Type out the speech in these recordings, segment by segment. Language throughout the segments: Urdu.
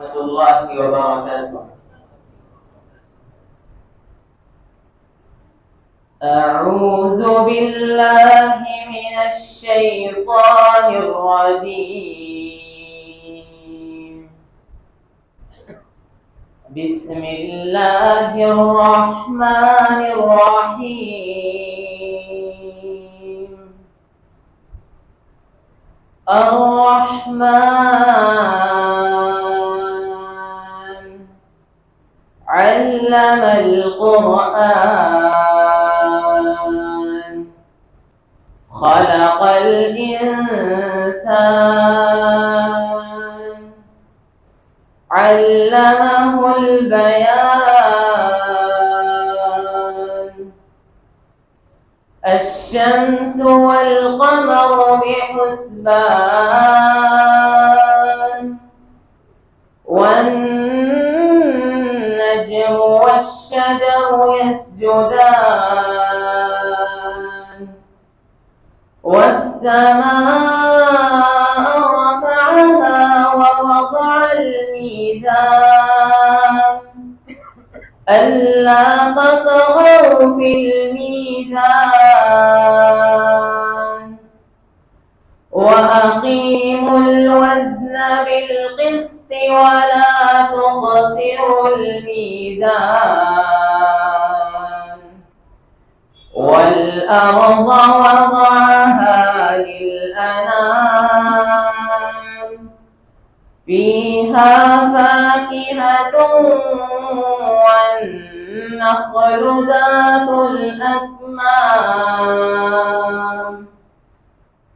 ورحمة الله وبركاته. أعوذ بالله من الشيطان الرجيم. بسم الله الرحمن الرحيم. الرحمن علم القرآن خلق الإنسان علمه البيان. الشمس والقمر بحسبان والنجم والشجر يسجدان والسماء رفعها ووضع الميزان ألا تطغوا في الميزان وأقيموا الوزن بالقسط ولا تخسروا الميزان. والأرض وضعها للأنام فيها فاكهة والنخل ذات الأكمام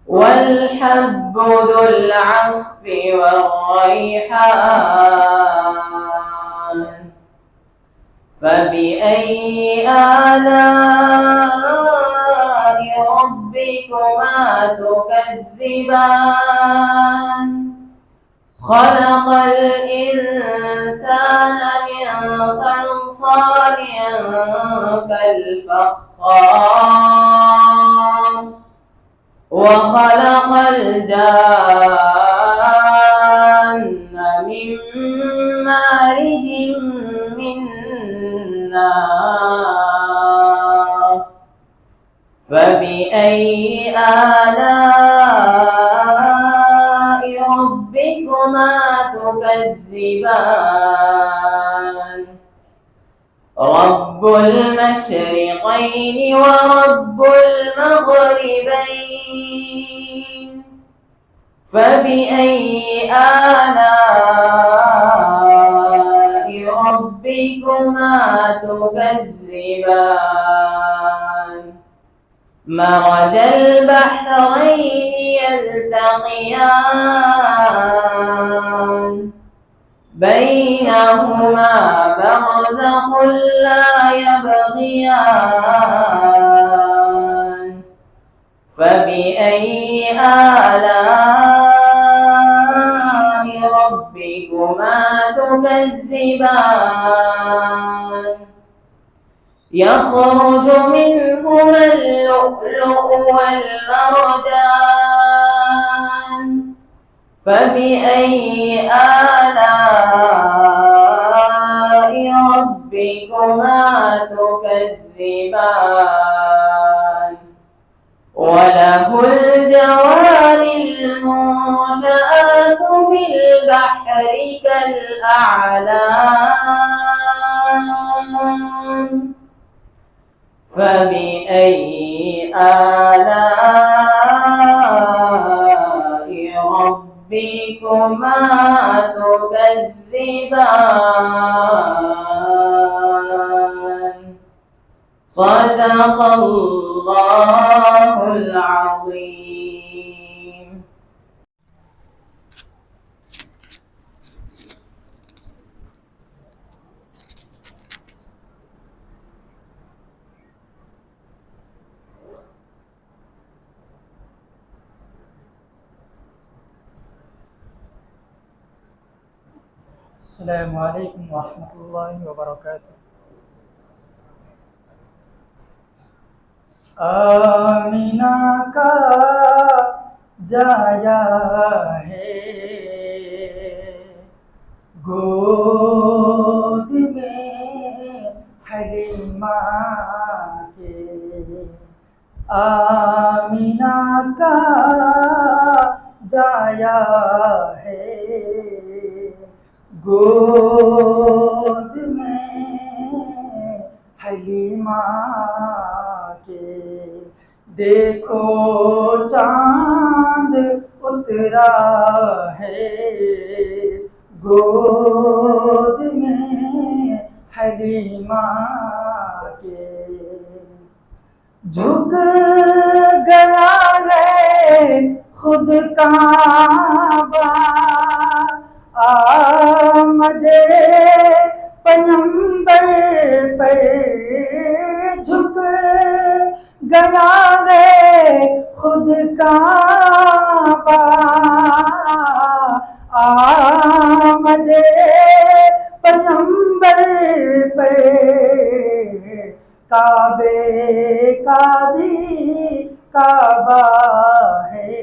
والحب ذو العصف والريحان. فبأي آلاء ربكما تكذبان؟ خلق الإنسان من صلصال كالفخار وخلق الجان من مارج من نار. فبأي آلاء ربكما تكذبان؟ رب المشرقين ورب المغربين. فبأي آلاء ربكما تكذبان؟ مرج البحرين يلتقيان بينهما برزخ لا يبغيان. فبأي آلاء ربكما تكذبان؟ يخرج منهما اللؤلؤ والمرجان. فبأي آلاء ربكما تكذبان؟ وله الجوار المنشآت في البحر كالأعلام. فبأي آلاء ربكما تكذبان؟ صدق الله العظيم. السلام علیکم ورحمۃ اللہ وبرکاتہ۔ آمینہ کا جایا ہے گود میں حلیمہ کے آمینہ کا جایا ہے، گود میں حلیمہ کے دیکھو چاند اترا ہے، گود میں حلیمہ کے جھک گیا ہے خود کعبہ، آمد پیغمبر پر جھک گیا ہے خود کعبہ، آمد پیغمبر پر کعبے کا بھی کعبہ ہے،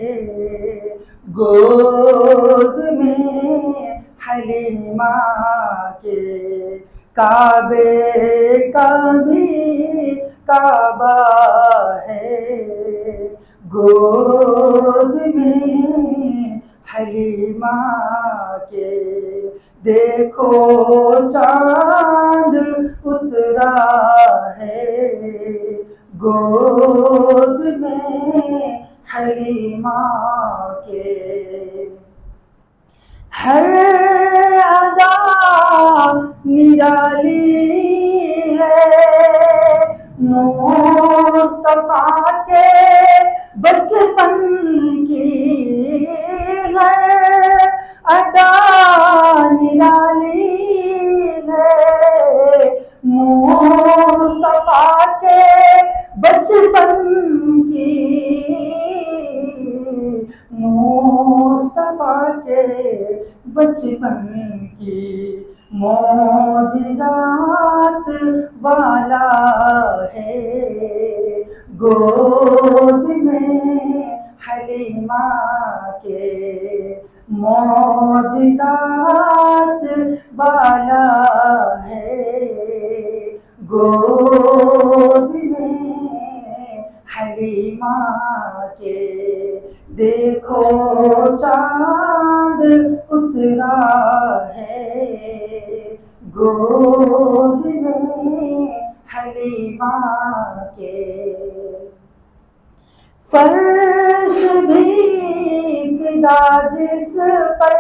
گود میں حلیمہ کے کعبے کا بھی کعبہ ہے، گود میں حلیمہ کے دیکھو چاند اترا ہے، گود میں حلیمہ کے ہر ادا نرالی ہے، مصطفیٰ کے بچپن کی ہر ادا نرالی ہے، مصطفیٰ کے بچپن کی، مصطفیٰ کے بچپن کی معجزات والا ہے، گود میں حلیمہ کے معجزات والا ہے، گود میں حلیمہ کے دیکھو چاند اترا ہے، گود میں حلیمہ کے فرش بھی فدا جس پر،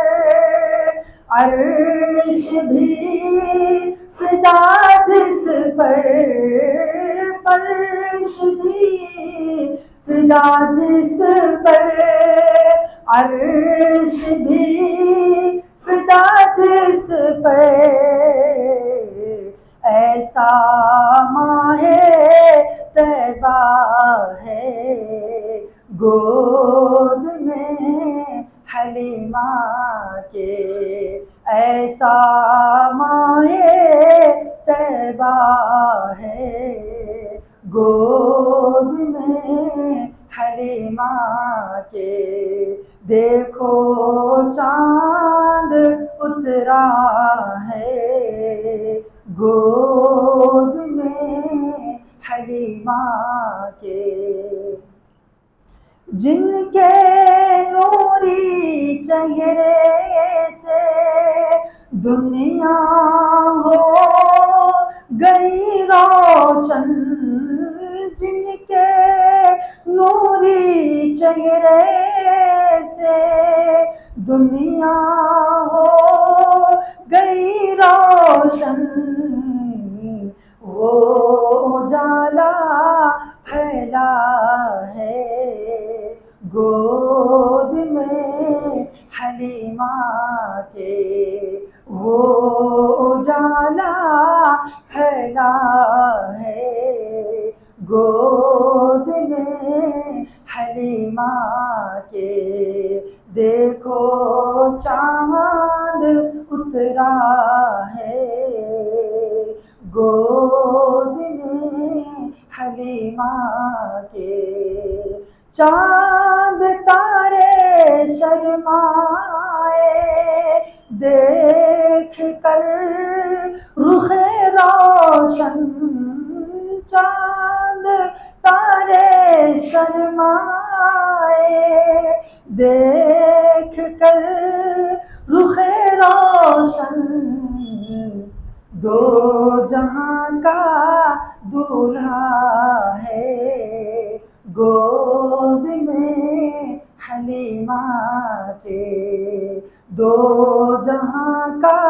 عرش بھی فدا جس پر، فرش بھی فدا جس پر، عرش بھی فدا جس پر، ایسا ماہ طیبہ ہے، گود میں حلیمہ کے ایسا ماہ طیبہ ہے، گود میں حلیمہ کے دیکھو چاند اترا ہے، گود میں حلیمہ کے جن کے نوری چہرے سے دنیا ہو گئی روشن، جن کے نوری چہرے سے دنیا ہو گئی روشن، وہ اجالا پھیلا ہے، گود میں حلیمہ کے وہ اجالا پھیلا ہے، گود میں حلیمہ کے دیکھو چاند اترا ہے، گود میں حلیمہ کے چاند تارے شرمائے دیکھ روشن دو جہاں کا دولہا ہے گود میں حلیمہ کے دو جہاں کا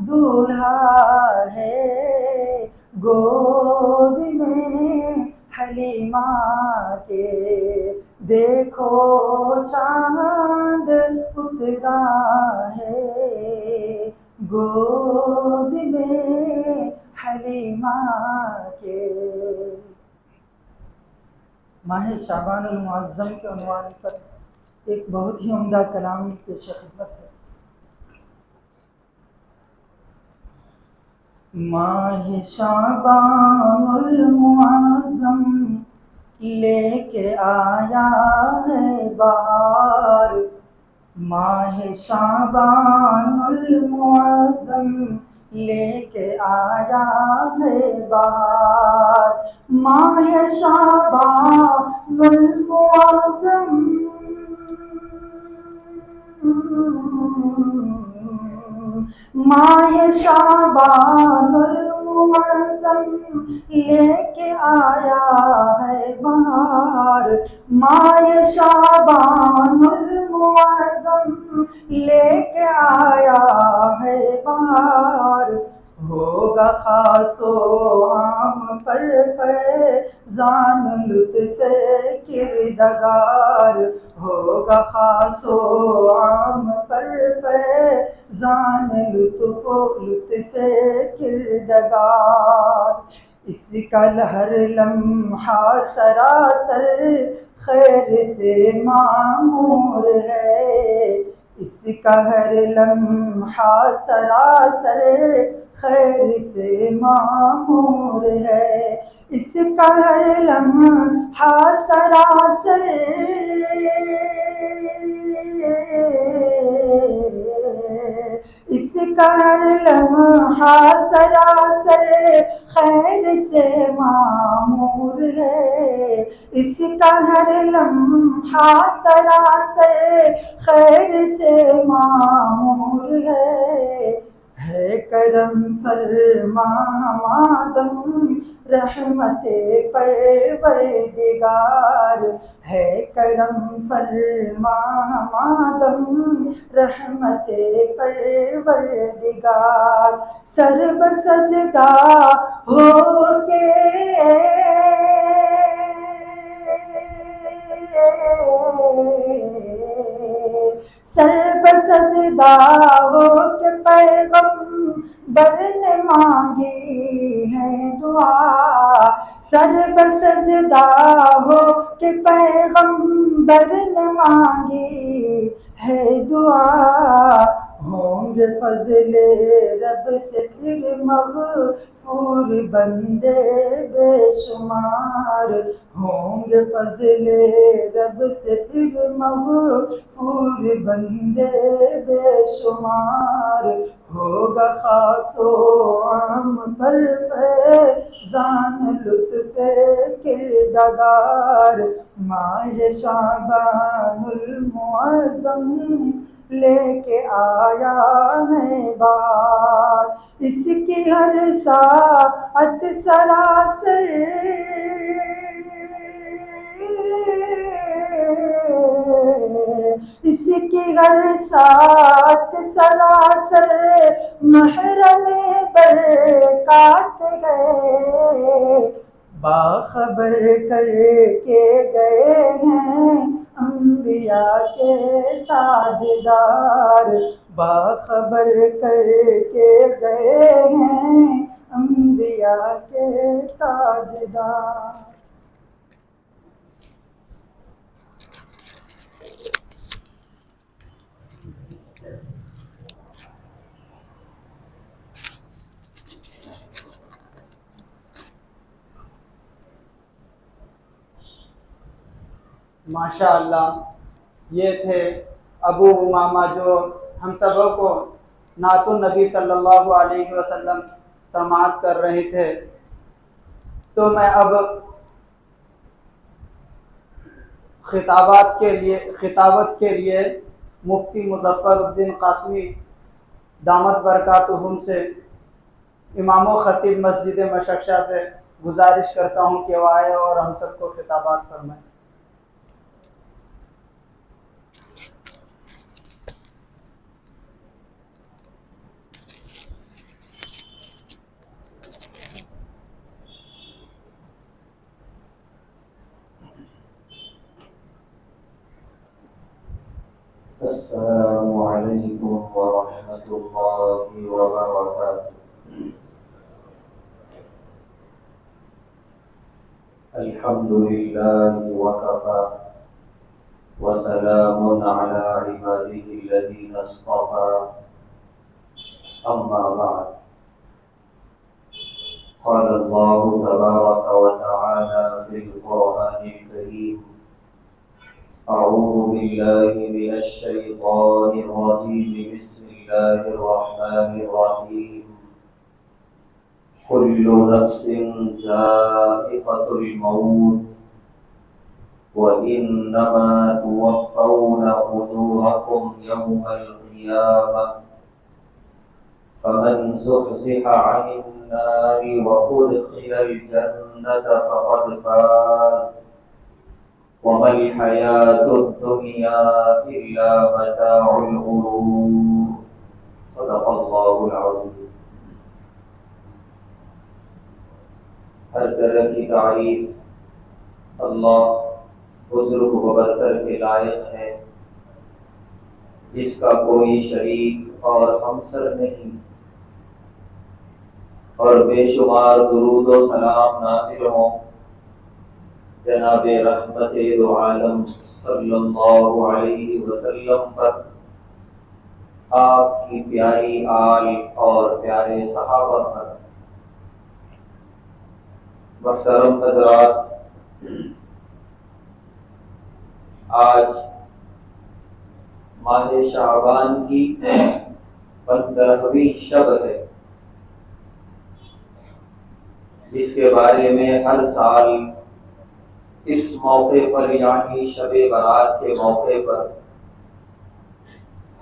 دولہا ہے گود میں حلیمہ کے دیکھو چاند اترا ہے گود میں حلیمہ کے۔ ماہ شعبان المعظم کے عنوان پر ایک بہت ہی عمدہ کلام پیش خدمت ہے۔ ماہ شعبان المعظم لے کے آیا ہے بہار، ماہ شعبان المعظم لے کے آیا ہے بہار، ماہ شعبان المعظم ماہ شعبان المعظم لے کے آیا ہے بہار، ماہ شعبان المعظم لے کے آیا ہے بہار، ہوگا خاص و عام پر فیضان لطف کردگار، ہوگا خاص و عام پر فیضان لطف کردگار، اس کا ہر لمحہ سراسر خیر سے معمور ہے، اس کا ہر لمحہ سراسر خیر سے معمور ہے، اس کا ہر لمحہ سراسر اس کا ہر لمحہ سراسر خیر سے معمور ہے، اس کا ہر لمحہ سراسر خیر سے معمور ہے کرم فرما ہمادم رحمت پروردگار، ہے کرم فرما ہمادم رحمت پروردگار، سر بسجدہ ہو کے سر بسجدہ ہو کے پیغمبر نے مانگی ہے دعا، سر بسجدہ ہو کے پیغمبر نے مانگی ہے دعا، ہوں گے فضل رب سے پھر مغفور بندے بے شمار، ہوں گے فضل رب سے پھر مغفور بندے بے شمار، ہوگا خاص و عام پر فیضان لطف کردگار، ماہ شعبان المعظم لے کے آیا ہے بہار، اس کی ہر ساعت سراسر اس کی ہر ساعت سراسر محرم برکات ہے، باخبر کر کے گئے ہیں انبیاء کے تاجدار، باخبر کر کے گئے ہیں انبیاء کے تاجدار۔ ماشاء اللہ، یہ تھے ابو امامہ جو ہم سبوں کو نعت النبی صلی اللہ علیہ وسلم سماعت کر رہے تھے۔ تو میں اب خطابت کے لیے مفتی مظفر الدین قاسمی دامت برکاتہم سے امام و خطیب مسجد مشکشہ سے گزارش کرتا ہوں کہ وہ آئے اور ہم سب کو خطابات فرمائیں۔ السلام علیکم ورحمۃ اللہ وبرکاتہ۔ الحمد للہ وکفی وسلام علی عبادہ الذین اصطفی، اما بعد، قال اللہ تبارک وتعالی فی القرآن الکریم: اعوذ باللہ من الشیطان الرجیم، بسم اللہ الرحمن الرحیم۔ کل نفس ذائقۃ الموت وإنما توفون أجوركم يوم القيامة فمن زحزح عن النار وأدخل الجنة فقد فاز وما الحياة الدنيا إلا متاع الغرور۔ صدق اللہ العظیم۔ ہر طرح کی تعریف اللہ بزرگ و برتر کے لائق ہے، جس کا کوئی شریک اور ہمسر نہیں، اور بے شمار درود و سلام نازل ہوں جناب رحمت دو عالم صلی اللہ علیہ وسلم پر، آپ کی پیاری آل اور پیارے صحابہ پر۔ محترم حضرات، آج ماہ شعبان کی 15ویں شب ہے، جس کے بارے میں ہر سال اس موقع پر یعنی شب برات کے موقع پر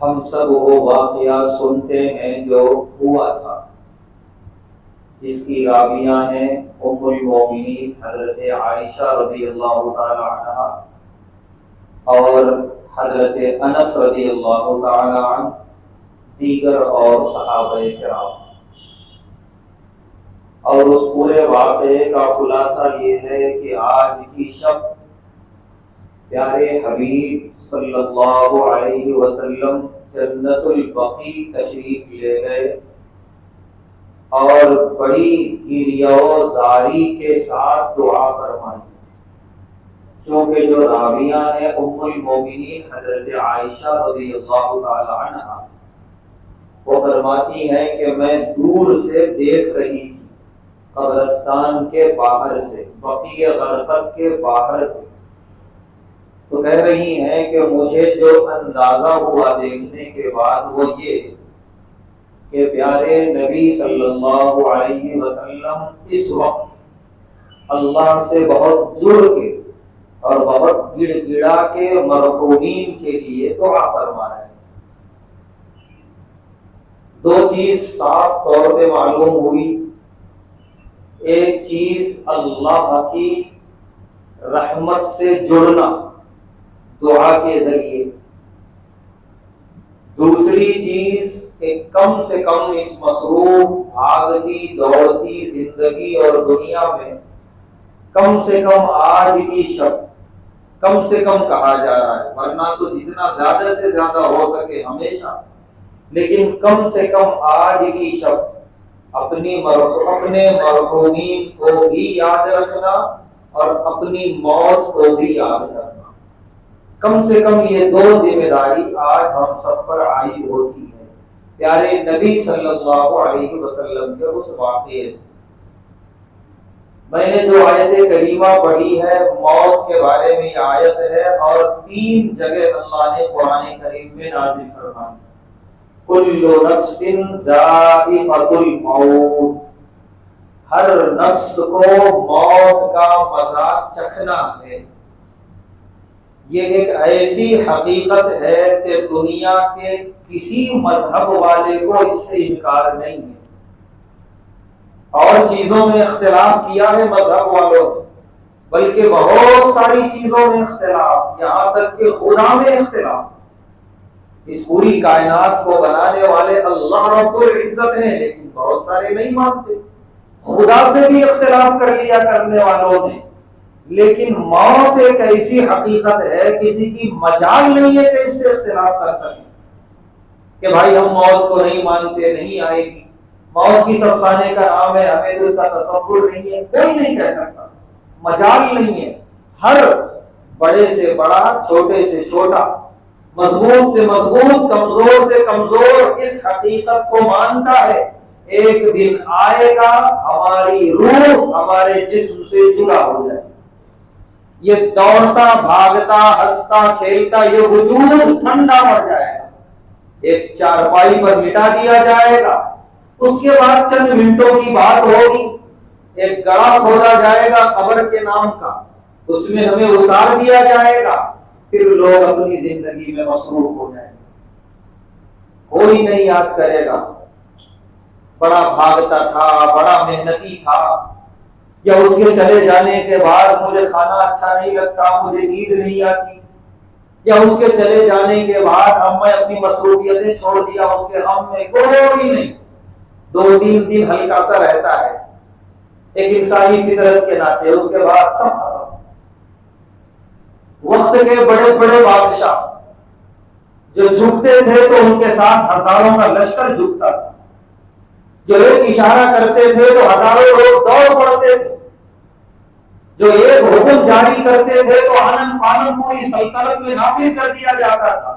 ہم سب وہ واقعہ سنتے ہیں جو ہوا تھا، جس کی راویاں ہیں ام المومنین حضرت عائشہ رضی اللہ تعالی عنہ اور حضرت انس رضی اللہ تعالی عنہ، دیگر اور صحابہ کرام۔ اور اس پورے واقعے کا خلاصہ یہ ہے کہ آج کی شب پیارے حبیب صلی اللہ علیہ وسلم جنت البقیع تشریف لے گئے اور بڑی گریہ و زاری کے ساتھ دعا فرمائی، کیونکہ جو راویہ ہیں ام المومنین حضرت عائشہ رضی اللہ تعالی عنہ، وہ فرماتی ہیں کہ میں دور سے دیکھ رہی تھی، قبرستان کے باہر سے، بقیع غرقد کے باہر سے، تو کہہ رہی ہیں کہ مجھے جو اندازہ ہوا دیکھنے کے بعد وہ یہ کہ پیارے نبی صلی اللہ علیہ وسلم اس وقت اللہ سے بہت جڑ کے اور بہت گڑ گڑا کے مرحومین کے لیے دعا فرما رہے ہیں۔ دو چیز صاف طور پہ معلوم ہوئی، ایک چیز اللہ کی رحمت سے جڑنا دعا کے ذریعے، دوسری چیز کہ کم سے کم اس مصروف بھاگتی دوڑتی زندگی اور دنیا میں کم سے کم آج کی شب کم سے کم کہا جا رہا ہے، ورنہ تو جتنا زیادہ سے زیادہ ہو سکے ہمیشہ، لیکن کم سے کم آج کی شب اپنے مرحومین کو بھی یاد رکھنا اور اپنی موت کو بھی یاد رکھنا، کم سے کم یہ دو ذمہ داری آج ہم سب پر عائد ہوتی ہے پیارے نبی صلی اللہ علیہ وسلم کے اس واقعے سے۔ میں نے جو آیت کریمہ پڑھی ہے موت کے بارے میں یہ آیت ہے، اور 3 جگہ اللہ نے قرآن کریم میں نازل فرمائی۔ کل نفس ذائقۃ الموت، ہر نفس کو موت کا مزہ چکھنا ہے۔ یہ ایک ایسی حقیقت ہے کہ دنیا کے کسی مذہب والے کو اس سے انکار نہیں ہے. اور چیزوں میں اختلاف کیا ہے مذہب والوں نے، بلکہ بہت ساری چیزوں میں اختلاف، یہاں تک کہ خدا میں اختلاف. اس پوری کائنات کو بنانے والے اللہ رب العزت ہیں، لیکن بہت سارے نہیں مانتے. خدا سے بھی اختلاف کر لیا کرنے والوں نے. لیکن موت ایک ایسی حقیقت ہے، کسی کی مجال نہیں ہے کہ اس سے اختلاف کر سکیں کہ بھائی ہم موت کو نہیں مانتے، نہیں آئے گی، موت کی افسانے کا نام ہے، ہمیں تو اس کا تصور نہیں ہے. کوئی نہیں کہہ سکتا، مجال نہیں ہے. ہر بڑے سے بڑا، چھوٹے سے چھوٹا، مضبوط سے مضبوط، کمزور سے کمزور اس حقیقت کو مانتا ہے ایک دن آئے گا ہماری روح ہمارے جسم سے جدا ہو جائے. یہ دوڑتا بھاگتا ہنستا کھیلتا یہ وجود ٹھنڈا پڑ جائے گا، ایک چارپائی پر مٹا دیا جائے گا. اس کے بعد چند منٹوں کی بات ہوگی، ایک گڑھا کھودا جائے گا قبر کے نام کا، اس میں ہمیں اتار دیا جائے گا. پھر لوگ اپنی زندگی میں مصروف ہو جائیں گے. کوئی نہیں یاد کرے گا بڑا بھاگتا تھا، بڑا محنتی تھا، یا اس کے چلے جانے کے بعد مجھے کھانا اچھا نہیں لگتا، مجھے نیند نہیں آتی، یا اس کے چلے جانے کے بعد اب میں اپنی مصروفیتیں چھوڑ دیا، اس کے غم میں کوئی نہیں. 2-3 دن ہلکا سا رہتا ہے ایک انسانی فطرت کے ناطے، اس کے بعد سب ختم. وقت کے بڑے بڑے بادشاہ جو جھکتے تھے تو ان کے ساتھ ہزاروں کا لشکر جھکتا تھا، جو ایک اشارہ کرتے تھے تو ہزاروں لوگ دوڑ پڑتے تھے، جو ایک حکم جاری کرتے تھے تو آنن فانن پوری سلطنت میں نافذ کر دیا جاتا تھا.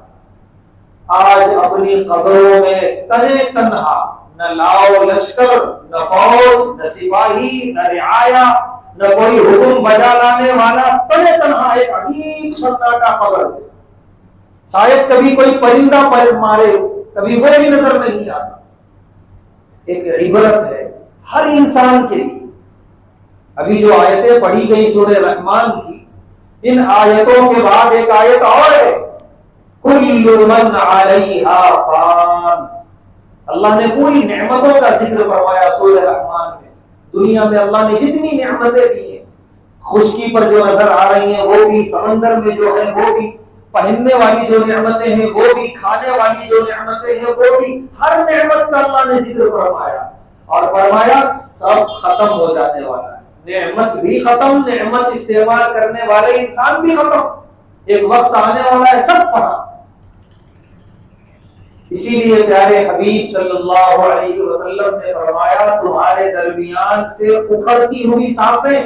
آج اپنی قبروں میں تنے تنہا، نہ لاؤ لشکر، نہ فوج، نہ سپاہی، نہ رعایا، نہ کوئی حکم بجا لانے والا، تنے تنہا ایک عجیب سناٹا قبر ہے. شاید کبھی کوئی پرندہ پر مارے، کبھی وہ بھی نظر نہیں آتا. ایک عبرت ہے ہر انسان کے لیے. ابھی جو آیتیں پڑھی گئی سورہ رحمان کی، ان آیتوں کے بعد ایک آیت اور ہے، کل من علیہا فان. اللہ نے پوری نعمتوں کا ذکر فرمایا سورہ رحمان میں. دنیا میں اللہ نے جتنی نعمتیں دی ہیں، خشکی پر جو نظر آ رہی ہیں وہ بھی، سمندر میں جو ہے وہ بھی، پہننے والی جو نعمتیں ہیں وہ بھی، کھانے والی جو نعمتیں ہیں وہ بھی، ہر نعمت کا اللہ نے ذکر فرمایا اور فرمایا سب ختم ہو جانے والا ہے. نعمت بھی ختم، نعمت استعمال کرنے والے انسان بھی ختم. ایک وقت آنے والا ہے سب فنا. اسی لیے پیارے حبیب صلی اللہ علیہ وسلم نے فرمایا تمہارے درمیان سے اکھڑتی ہوئی سانسیں،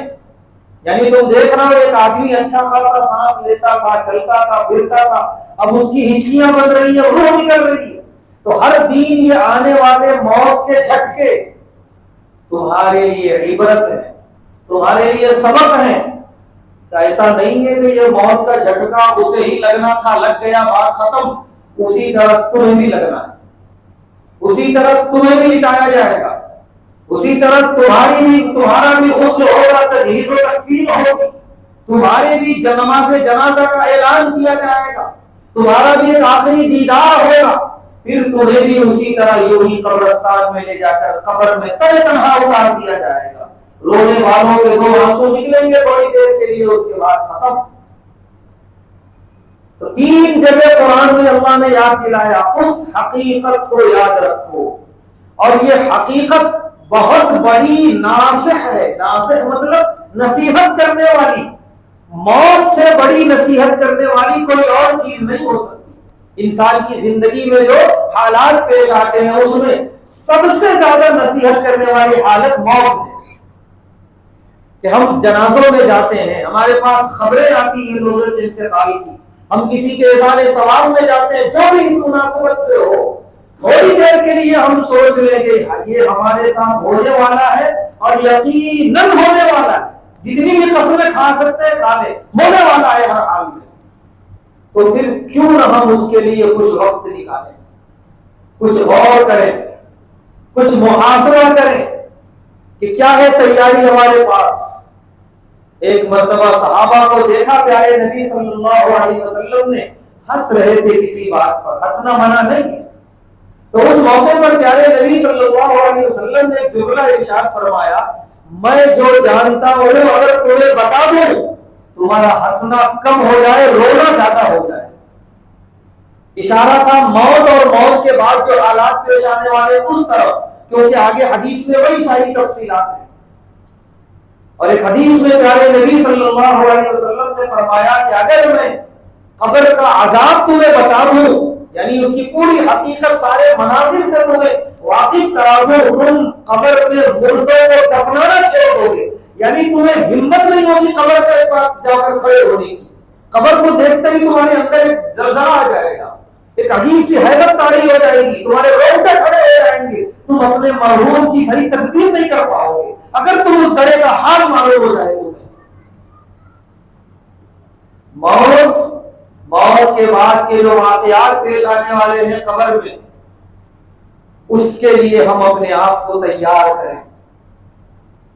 یعنی تم دیکھ رہے ہو ایک آدمی اچھا خاصا سانس لیتا تھا، چلتا تھا، پھرتا تھا، اب اس کی ہچکیاں بن رہی ہیں، روح نکل رہی ہے. تو ہر دن یہ آنے والے موت کے جھٹکے تمہارے لیے عبرت ہے، تمہارے لیے سبق ہے. ایسا نہیں ہے کہ یہ موت کا جھٹکا اسے ہی لگنا تھا، لگ گیا بات ختم. اسی طرح تمہیں بھی لگنا ہے، اسی طرح تمہیں بھی لٹایا جائے گا، اسی طرح تمہارا بھی غسل ہوگا، تجہیز و تکفین ہوگی، تمہارے بھی نماز جنازہ کا اعلان کیا جائے گا، تمہارا بھی ایک آخری دیدار ہوگا. پھر تمہیں بھی اسی طرح یوں ہی قبرستان میں لے جا کر قبر میں تنہا تنہا اتار دیا جائے گا. رونے والوں کے 2 آنسو نکلیں گے تھوڑی دیر کے لیے، اس کے بعد ختم. تو 3 جگہ قرآن میں اللہ نے یاد دلایا اس حقیقت کو یاد رکھو. اور یہ حقیقت بہت بڑی ناصح ہے. ناصح مطلب نصیحت کرنے والی. موت سے بڑی نصیحت کرنے والی کوئی اور چیز نہیں ہو سکتی. انسان کی زندگی میں جو حالات پیش آتے ہیں اس میں سب سے زیادہ نصیحت کرنے والی حالت موت ہے. کہ ہم جنازوں میں جاتے ہیں، ہمارے پاس خبریں آتی ہیں لوگوں کے انتقال کی، ہم کسی کے اظہار ثواب میں جاتے ہیں، جو بھی اس مناسبت سے ہو، تھوڑی دیر کے لیے ہم سوچ لیں کہ یہ ہمارے ساتھ ہونے والا ہے اور یقیناً ہونے والا ہے. جتنی بھی قسمیں کھا سکتے ہیں کھا لیں، ہونے والا ہے ہر حال میں. تو پھر کیوں نہ ہم اس کے لیے کچھ وقت نکالیں، کچھ غور کریں، کچھ محاسبہ کریں کہ کیا ہے تیاری ہمارے پاس. ایک مرتبہ صحابہ کو دیکھا پیارے نبی صلی اللہ علیہ وسلم نے ہنس رہے تھے کسی بات پر، ہنسنا منع نہیں ہے، تو اس موقع پر پیارے نبی صلی اللہ علیہ وسلم نے ایک جملہ ارشاد فرمایا، میں جو جانتا ہوں اگر تمہیں بتا دوں تمہارا ہنسنا کم ہو جائے، رونا زیادہ ہو جائے۔ اشارہ تھا موت اور موت کے بعد جو حالات پیش آنے والے اس طرف، کیونکہ آگے حدیث میں وہی ساری تفصیلات ہیں۔ اور ایک حدیث میں پیارے نبی صلی اللہ علیہ وسلم نے فرمایا کہ اگر میں قبر کا عذاب تمہیں بتا دوں، یعنی اس کی پوری حقیقت سارے مناظر سے تمہیں واقف کرا دوں، تم قبر میں مردوں کو دفنانا چھوڑ دو گے، یعنی تمہیں ہمت نہیں ہوگی قبر کے پاس جا کر کھڑے ہونے کی، قبر کو دیکھتے ہی تمہارے اندر ایک زلزلہ آ جائے گا، ایک عجیب سی حیرت طاری ہو جائے گی، تمہارے رونگٹے کھڑے ہو جائیں گے، تم اپنے مرحوم کی صحیح تکفیر نہیں کر پاؤ گے اگر تم اس گڑے کا حال معلوم ہو جائے تمہیں۔ موت کے بعد کے جو واقعات پیش آنے والے ہیں قبر میں، اس کے لیے ہم اپنے آپ کو تیار کریں،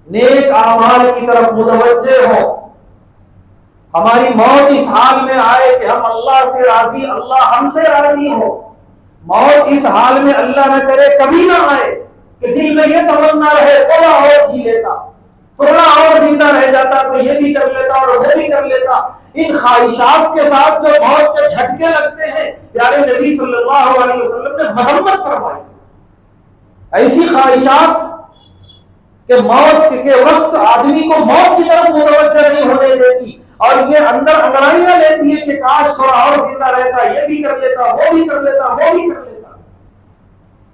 نیک اعمال کی طرف متوجہ ہوں، ہماری موت اس حال میں آئے کہ ہم اللہ سے راضی، اللہ ہم سے راضی ہو۔ موت اس حال میں اللہ نہ کرے کبھی نہ آئے کہ دل میں یہ تمنا رہے تھوڑا اور جی لیتا، تھوڑا اور زندہ رہ جاتا تو یہ بھی کر لیتا اور وہ بھی کر لیتا۔ ان خواہشات کے ساتھ جو موت کے جھٹکے لگتے ہیں، پیارے نبی صلی اللہ علیہ وسلم نے مذمت فرمائی۔ ایسی خواہشات کہ موت کے وقت آدمی کو موت کی طرف متوجہ نہیں ہونے دیتی، اور یہ اندر انگڑائیاں لیتی ہے کہ کاش تھوڑا اور زندہ رہتا، یہ بھی کر لیتا، وہ بھی کر لیتا، وہ بھی کر لیتا۔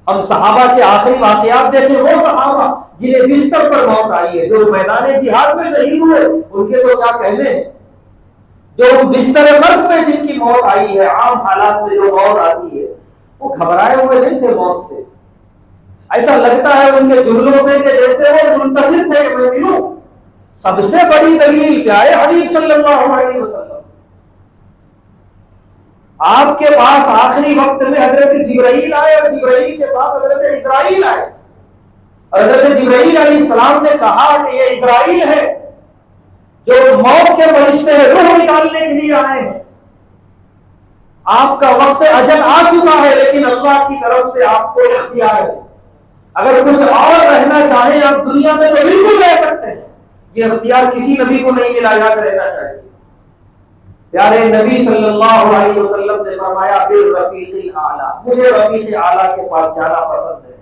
ہم صحابہ کے آخری واقعات دیکھیں، وہ صحابہ جنہیں بستر پر موت آئی ہے، جو میدان جہاد میں شہید ہوئے، ان کے تو کیا کہنے ہیں، جو بستر مرگ پہ جن کی موت آئی ہے، عام حالات میں جو موت آتی ہے، وہ گھبرائے ہوئے نہیں تھے موت سے، ایسا لگتا ہے ان کے جملوں سے کہ جیسے وہ منتظر تھے کہ میں ملوں۔ سب سے بڑی دلیل پیارے حبیب صلی اللہ علیہ وسلم، آپ کے پاس آخری وقت میں حضرت جبرائیل آئے اور جبرائیل کے ساتھ حضرت اسرائیل آئے، حضرت جبرائیل علیہ السلام نے کہا کہ یہ اسرائیل ہے جو موت کے فرشتے ہیں، روح نکالنے کے لیے آئے ہیں، آپ کا وقت اجل آ چکا ہے، لیکن اللہ کی طرف سے آپ کو اختیار ہے، اگر کچھ اور رہنا چاہیں آپ دنیا میں تو بالکل رہ سکتے ہیں، یہ اختیار کسی نبی کو نہیں ملا، یاد رہنا چاہیے۔ پیارے نبی صلی اللہ علیہ وسلم نے فرمایا بالرفیق الاعلی، مجھے رفیق اعلی کے پاس جانا پسند ہے۔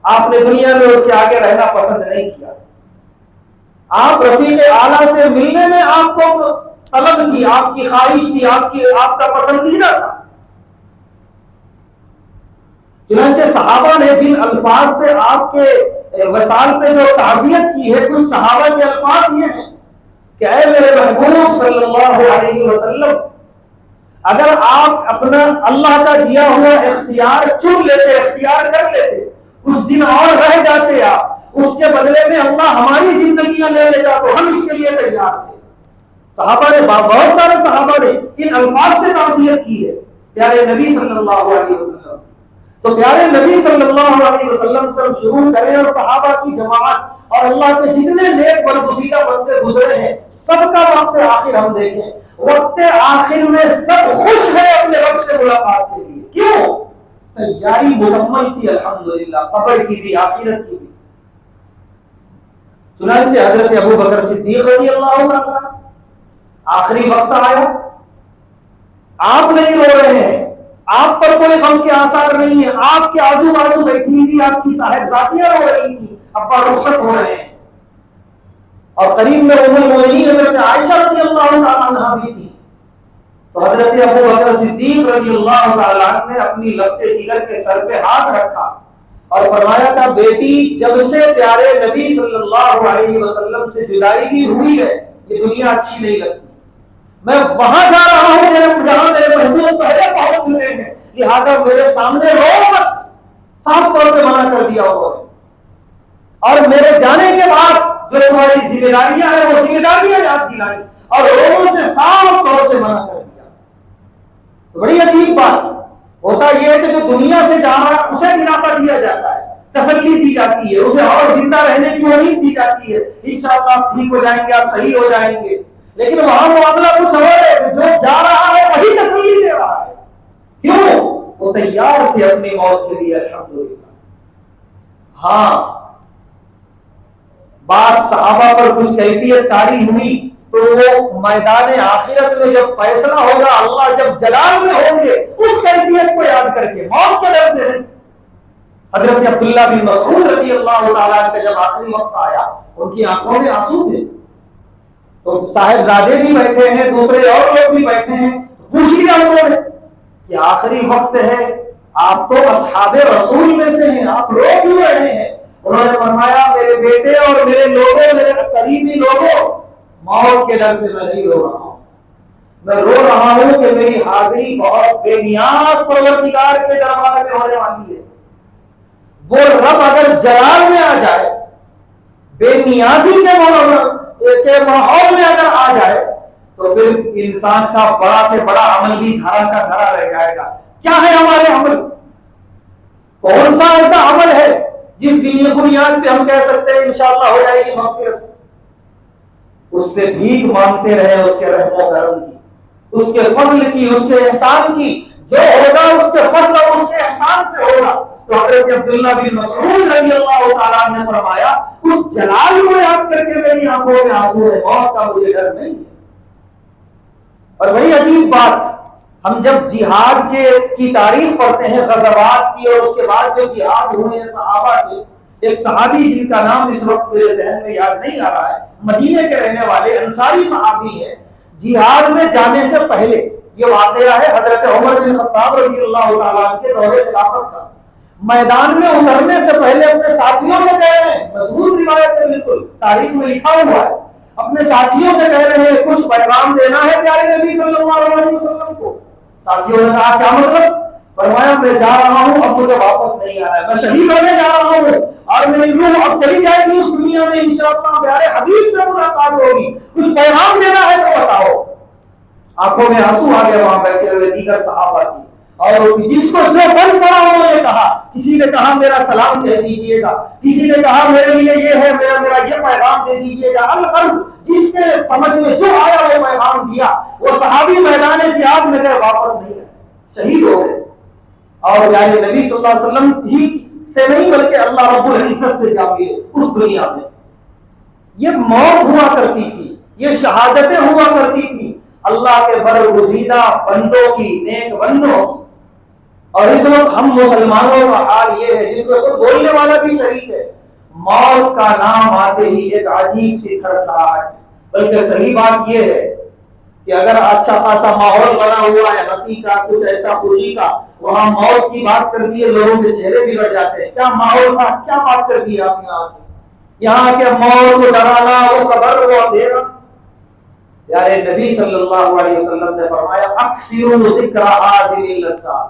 آپ نے دنیا میں اس کے آگے رہنا پسند نہیں کیا، آپ رفیق اعلی سے ملنے میں آپ کو طلب تھی، آپ کی خواہش تھی، آپ کا پسندیدہ تھا۔ چنانچہ صحابہ نے جن الفاظ سے آپ کے وصال پہ جو تعزیت کی ہے، کچھ صحابہ کے الفاظ یہ ہیں کہ اے میرے محبوب صلی اللہ علیہ وسلم، اگر آپ اپنا اللہ کا دیا ہوا اختیار چن لیتے، اختیار کر لیتے، کچھ دن اور رہ جاتے آپ، اس کے بدلے میں اللہ ہماری زندگیاں لے لیتا تو ہم اس کے لیے تیار تھے۔ صحابہ نے، بہت سارے صحابہ نے ان الفاظ سے تعزیت کی ہے پیارے نبی صلی اللہ علیہ وسلم۔ تو پیارے نبی صلی اللہ علیہ وسلم سے ہم شروع کریں، اور صحابہ کی جماعت اور اللہ کے جتنے نیک برگزیدہ بندے گزرے ہیں، سب کا وقت آخر ہم دیکھیں، وقت آخر میں سب خوش ہیں اپنے رب سے ملاقات کے لیے۔ کیوں؟ تیاری مکمل تھی الحمدللہ، قبر کی بھی آخرت کی بھی۔ چنانچہ حضرت ابو بکر صدیق رضی اللہ عنہ، آخری وقت آیا، آپ نہیں رو رہے ہیں، آپ پر کوئی غم کے آثار نہیں ہیں، آپ کے آزو بازو بیٹھی ہوئی آپ کی صاحبزادیاں رو رہی تھی، ابا رخصت ہو رہے ہیں، اور قریب میں ام المؤمنین حضرت عائشہ رضی اللہ تعالیٰ عنہا بھی تھی۔ تو حضرت ابو بکر صدیق رضی اللہ تعالیٰ عنہ نے اپنی لفظ جگر کے سر پہ ہاتھ رکھا اور فرمایا تھا، بیٹی جب سے پیارے نبی صلی اللہ علیہ وسلم سے جدائیگی ہوئی ہے، یہ دنیا اچھی نہیں لگتی، میں وہاں جا رہا ہوں جہاں میرے محبوب پہلے پہنچ چکے ہیں، لہذا میرے سامنے رو مت، صاف طور پہ منع کر دیا انہوں نے، اور میرے جانے کے بعد جو تمہاری ذمہ داریاں ہیں وہ ذمہ داریاں یاد دلائیں، اور لوگوں سے صاف طور سے منع کر دیا۔ تو بڑی عجیب بات ہوتا یہ ہے کہ جو دنیا سے جا رہا ہے اسے دلاسا دیا جاتا ہے، تسلی دی جاتی ہے، اسے اور زندہ رہنے کی امید دی جاتی ہے، انشاءاللہ آپ ٹھیک ہو جائیں گے، آپ صحیح ہو جائیں گے. لیکن وہاں معاملہ کچھ اور ہے کہ جو جا رہا ہے وہی تسلی دے رہا ہے. کیوں؟ وہ تیار تھے اپنی موت کے لیے. الحمدللہ. ہاں بعض صحابہ پر کچھ کیفیت طاری ہوئی تو وہ میدان آخرت میں جب فیصلہ ہوگا، اللہ جب جلال میں ہوں گے، اس کیفیت کو یاد کر کے، موت کے ڈر سے نہیں. حضرت عبداللہ بن مسعود رضی اللہ تعالیٰ کا جب آخری وقت آیا، ان کی آنکھوں میں آنسو تھے. تو صاحبزادے بھی بیٹھے ہیں، دوسرے اور لوگ بھی بیٹھے ہیں، پوچھ لیا انہوں نے کہ آخری وقت ہے، آپ تو اصحاب رسول میں سے ہیں، آپ رو کیوں رہے ہیں؟ انہوں نے فرمایا میرے بیٹے اور میرے لوگوں، میرے قریبی لوگوں، موت کے ڈر سے میں نہیں رو رہا ہوں. میں رو رہا ہوں کہ میری حاضری بہت بے نیاز پروردگار کے دربار میں ہونے والی ہے. وہ رب اگر جلال میں آ جائے، بے نیازی کے ماحول میں اگر آ جائے، تو پھر انسان کا بڑا سے بڑا عمل بھی دھرا کا دھرا رہ جائے گا. کیا ہے ہمارے عمل؟ کون سا ایسا عمل ہے جس بنیاد پہ ہم کہہ سکتے ہیں انشاءاللہ ہو جائے گی مغفرت؟ اس سے بھیک مانگتے رہے اس کے رحم و کرم کی، اس کے فضل کی، اس کے احسان کی. جو ہوگا اس کے فضل اور اس کے احسان سے ہوگا. تو حضرت عبداللہ بن مسعود رضی اللہ تعالیٰ نے فرمایا اس جلال کو یاد کر کے میری آنکھوں میں آنسو ہے، موت کا مجھے ڈر نہیں ہے. اور بڑی عجیب بات، ہم جب جہاد کی تاریخ پڑھتے ہیں، غزوات کی، اور اس کے بعد جو جہاد ہوئے ہیں صحابہ کے، ایک صحابی جن کا نام اس وقت میرے ذہن میں یاد نہیں آ رہا ہے، مدینے کے رہنے والے انصاری صحابی ہیں. جہاد میں جانے سے پہلے یہ واقعہ ہے حضرت عمر بن خطاب رضی اللہ تعالیٰ عنہ کے دور خلافت کا. میدان میں اترنے سے پہلے اپنے ساتھیوں سے کہہ رہے ہیں، مضبوط روایت ہے، بالکل تاریخ میں لکھا ہوا ہے، اپنے ساتھیوں سے کہہ رہے ہیں کچھ پیغام دینا ہے پیارے نبی صلی اللہ علیہ وسلم کو. ساتھیوں نے کہا کیا مطلب؟ فرمایا میں جا رہا ہوں، اب مجھے واپس نہیں آنا ہے، میں شہید ہونے جا رہا ہوں اور میری روح اب چلی جائے گی اس دنیا میں، انشاءاللہ پیارے حبیب سے ملاقات ہوگی، کچھ پیغام دینا ہے تو بتاؤ. آنکھوں میں آنسو آ گیا وہاں بیٹھے ہوئے دیگر صحابہ کی. اور جس کو جو بن پڑا انہوں نے کہا، کسی نے کہا میرا سلام کہہ دیجیے گا، کسی نے کہا میرے لیے یہ ہے، میرا یہ پیغام دے دیجیے گا. الغرض جس کے سمجھ میں جو آیا وہ پیغام دیا. وہ صحابی میدان جہاد میں گئے، واپس نہیں آئے، شہید ہو گئے. اور یعنی نبی صلی اللہ علیہ وسلم ہی سے نہیں بلکہ اللہ رب العزت سے جا ملے اس دنیا میں. یہ موت ہوا کرتی تھی، یہ شہادتیں ہوا کرتی تھی اللہ کے برگزیدہ بندوں کی، نیک بندوں کی. اور اس وقت ہم مسلمانوں کا حال یہ ہے، جس میں خود بولنے والا بھی شریک ہے، موت کا نام آتے ہی ایک عجیب سی تھر تھراہٹ. بلکہ صحیح بات یہ ہے کہ اگر اچھا خاصا ماحول بنا ہوا ہے ہنسی کا، کچھ ایسا خوشی کا، وہاں موت کی بات کر دی ہے لوگوں کے چہرے بگڑ جاتے ہیں. کیا ماحول تھا، کیا بات کر دی آپ یہاں کے موت کو ڈرانا، وہ قبر وہ اندھیرا. پیارے نبی صلی اللہ علیہ وسلم نے فرمایا اکثروا ذکر هذه اللذات،